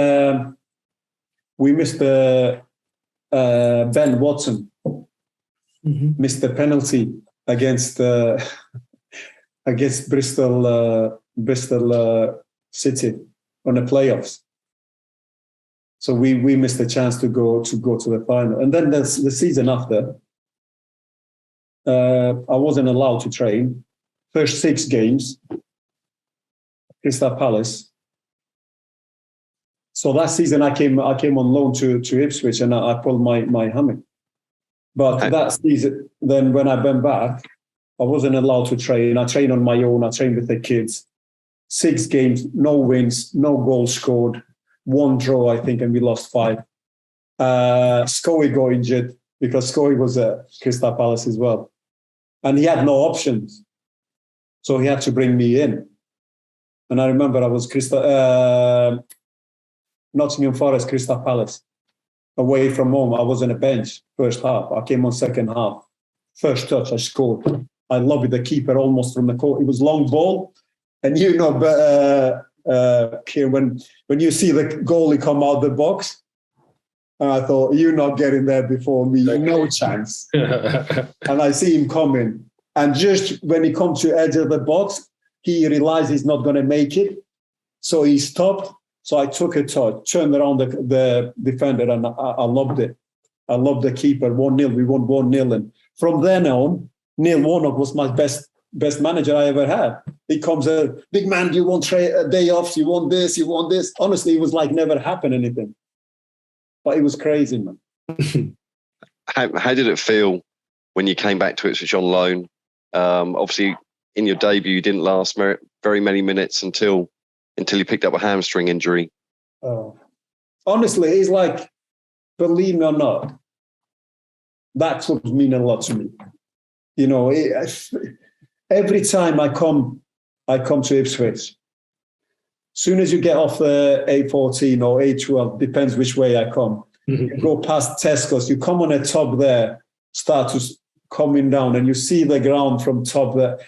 missed Ben Watson missed the penalty against Bristol City on the playoffs. So we missed the chance to go to the final. And then the season after, I wasn't allowed to train. First 6 games, Crystal Palace. So that season I came on loan to Ipswich and I pulled my hammy. But that season, then when I went back, I wasn't allowed to train. I trained on my own. I trained with the kids. 6 games, no wins, no goals scored, 1 draw, I think, and we lost 5. Scoey got injured because Scoey was at Crystal Palace as well. And he had no options. So he had to bring me in. And I remember I was Nottingham Forest, Crystal Palace. Away from home, I was on a bench first half. I came on second half. First touch, I scored. I lobbied the keeper almost from the court. It was long ball. And you know, Kieran, when you see the goalie come out the box, I thought, you're not getting there before me. No chance. And I see him coming. And just when he comes to the edge of the box, he realized he's not going to make it. So he stopped. So I took a touch, turned around the defender, and I lobbed it. I lobbed the keeper 1-0. We won 1-0. And from then on, Neil Warnock was my best manager I ever had. He comes, big man, you want a day off? You want this? You want this? Honestly, it was like never happened anything. But it was crazy, man. How did it feel when you came back to Ipswich on loan? Obviously, in your debut, you didn't last very many minutes until you picked up a hamstring injury. Honestly, it's like, believe me or not, that's what means a lot to me. You know, every time I come to Ipswich, Soon as you get off A14 or A12, depends which way I come. You go past Tesco's, you come on a top there, start to coming down, and you see the ground from top there.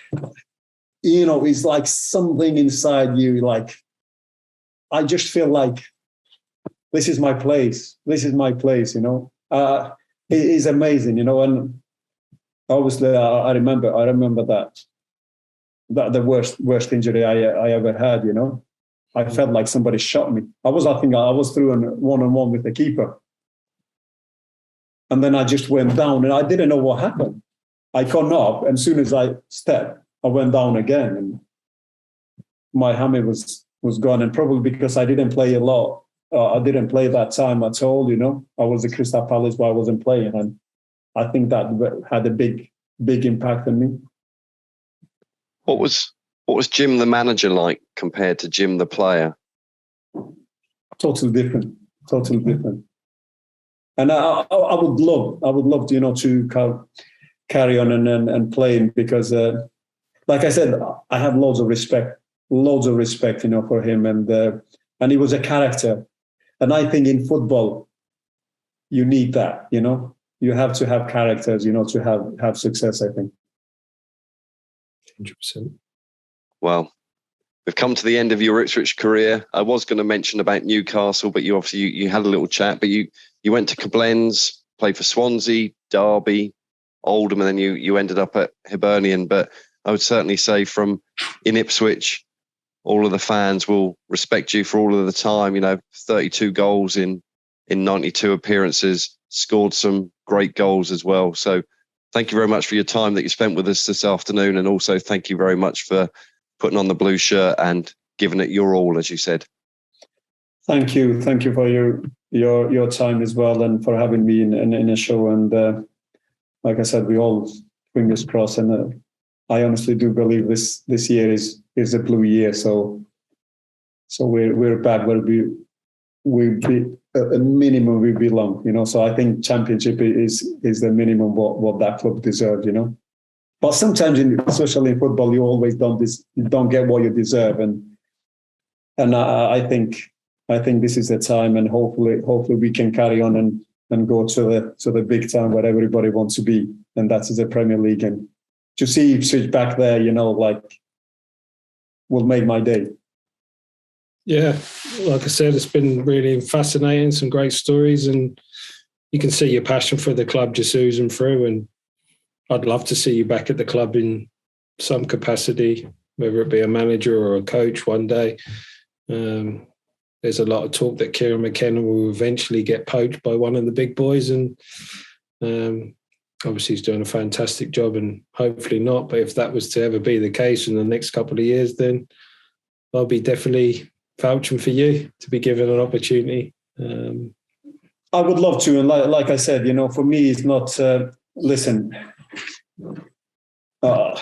It's like something inside you. Like, I just feel like this is my place. This is my place. It is amazing. And obviously, I remember that the worst injury I ever had. I felt like somebody shot me. I think I was through one-on-one with the keeper. And then I just went down and I didn't know what happened. I got up, and as soon as I stepped, I went down again. And my hammy was gone. And probably because I didn't play a lot. I didn't play that time at all, I was at Crystal Palace, but I wasn't playing. And I think that had a big impact on me. What was Jim the manager like compared to Jim the player? Totally different. And I would love to carry on and playing because, like I said, I have loads of respect, for him, and he was a character. And I think in football, you need that. You have to have characters, to have success, I think. 100%. Well, we've come to the end of your Ipswich career. I was going to mention about Newcastle, but you obviously you had a little chat. But you went to Koblenz, played for Swansea, Derby, Oldham, and then you ended up at Hibernian. But I would certainly say in Ipswich, all of the fans will respect you for all of the time. 32 goals in 92 appearances, scored some great goals as well. So thank you very much for your time that you spent with us this afternoon. And also thank you very much for putting on the blue shirt and giving it your all, as you said. Thank you for your time as well, and for having me in a show. And like I said, we all fingers crossed. And I honestly do believe this year is a blue year. So we're back where we be a minimum we belong. So I think championship is the minimum what that club deserves. But sometimes, especially in football, you always don't get what you deserve, and I think this is the time, and hopefully we can carry on and go to the big time where everybody wants to be, and that is the Premier League. And to see Ipswich back there, will make my day. Yeah, like I said, it's been really fascinating, some great stories, and you can see your passion for the club just oozing through. And I'd love to see you back at the club in some capacity, whether it be a manager or a coach one day. There's a lot of talk that Kieran McKenna will eventually get poached by one of the big boys, and obviously he's doing a fantastic job, and hopefully not. But if that was to ever be the case in the next couple of years, then I'll be definitely vouching for you to be given an opportunity. I would love to. And like I said, for me, it's not, listen, I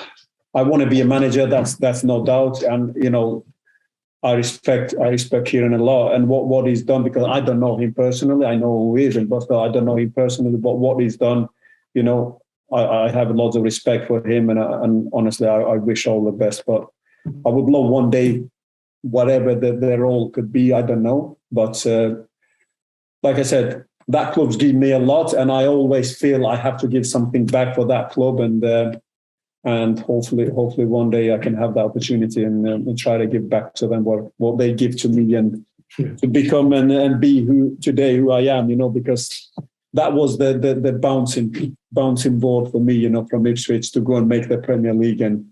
want to be a manager. That's no doubt. And, I respect Kieran a lot and what he's done, because I don't know him personally. I know who he is, but I don't know him personally. But what he's done, I have lots of respect for him, and honestly, I wish all the best. But I would love one day, whatever their role could be, I don't know. But like I said, that club's given me a lot, and I always feel I have to give something back for that club, and hopefully one day I can have the opportunity and try to give back to them what they give to me, and to become and be who I am, because that was the bouncing board for me, from Ipswich to go and make the Premier League and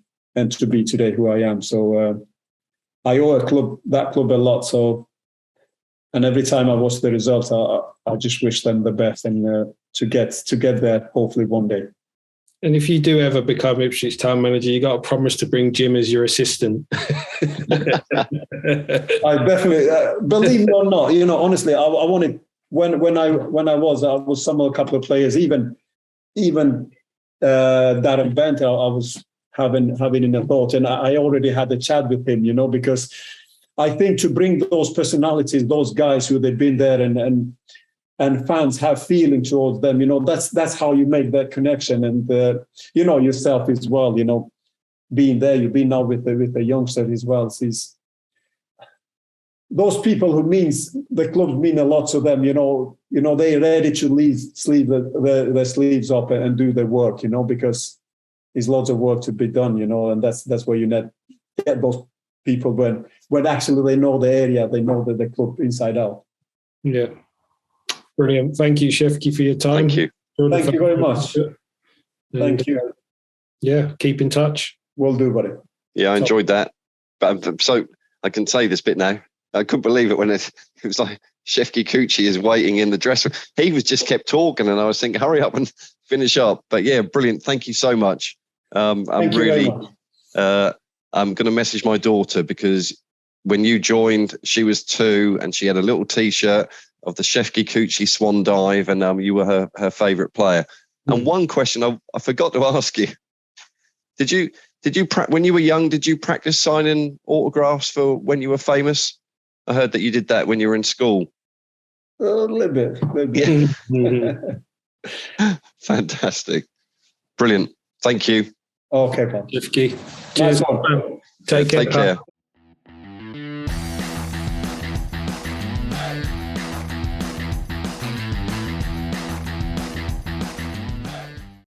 to be today who I am. So I owe that club a lot. So, and every time I watch the results, I just wish them the best, and to get there hopefully one day. And if you do ever become Ipswich Town manager, you got to promise to bring Jim as your assistant. I definitely believe it or not. Honestly, I wanted when I was a couple of players, even Darren Bent, I was having in a thought, and I already had a chat with him, because I think to bring those personalities, those guys who they've been there, and fans have feeling towards them, that's how you make that connection. And yourself as well, being there, you've been now with the youngster as well. those people who means the clubs mean a lot to them. They're ready to sleeve their sleeves up and do their work. Because there's lots of work to be done. And that's where you get those people when actually they know the area, they know the club inside out. Yeah, brilliant. Thank you, Shefki, for your time. Thank you. Thank you very much. Thank you. Yeah, keep in touch. Will do, buddy. Yeah, I enjoyed that. But so I can say this bit now. I couldn't believe it when it was like Shefki Kuqi is waiting in the dressing room. He was just kept talking, and I was thinking, hurry up and finish up. But yeah, brilliant. Thank you so much. I'm going to message my daughter, because when you joined, she was 2 and she had a little T-shirt of the Shefki Kuqi swan dive, and you were her favourite player. And one question I forgot to ask you: Did you when you were young? Did you practice signing autographs for when you were famous? I heard that you did that when you were in school. A little bit. Yeah. Fantastic, brilliant. Thank you. Okay, Paul. Shefki. Nice one. Take care.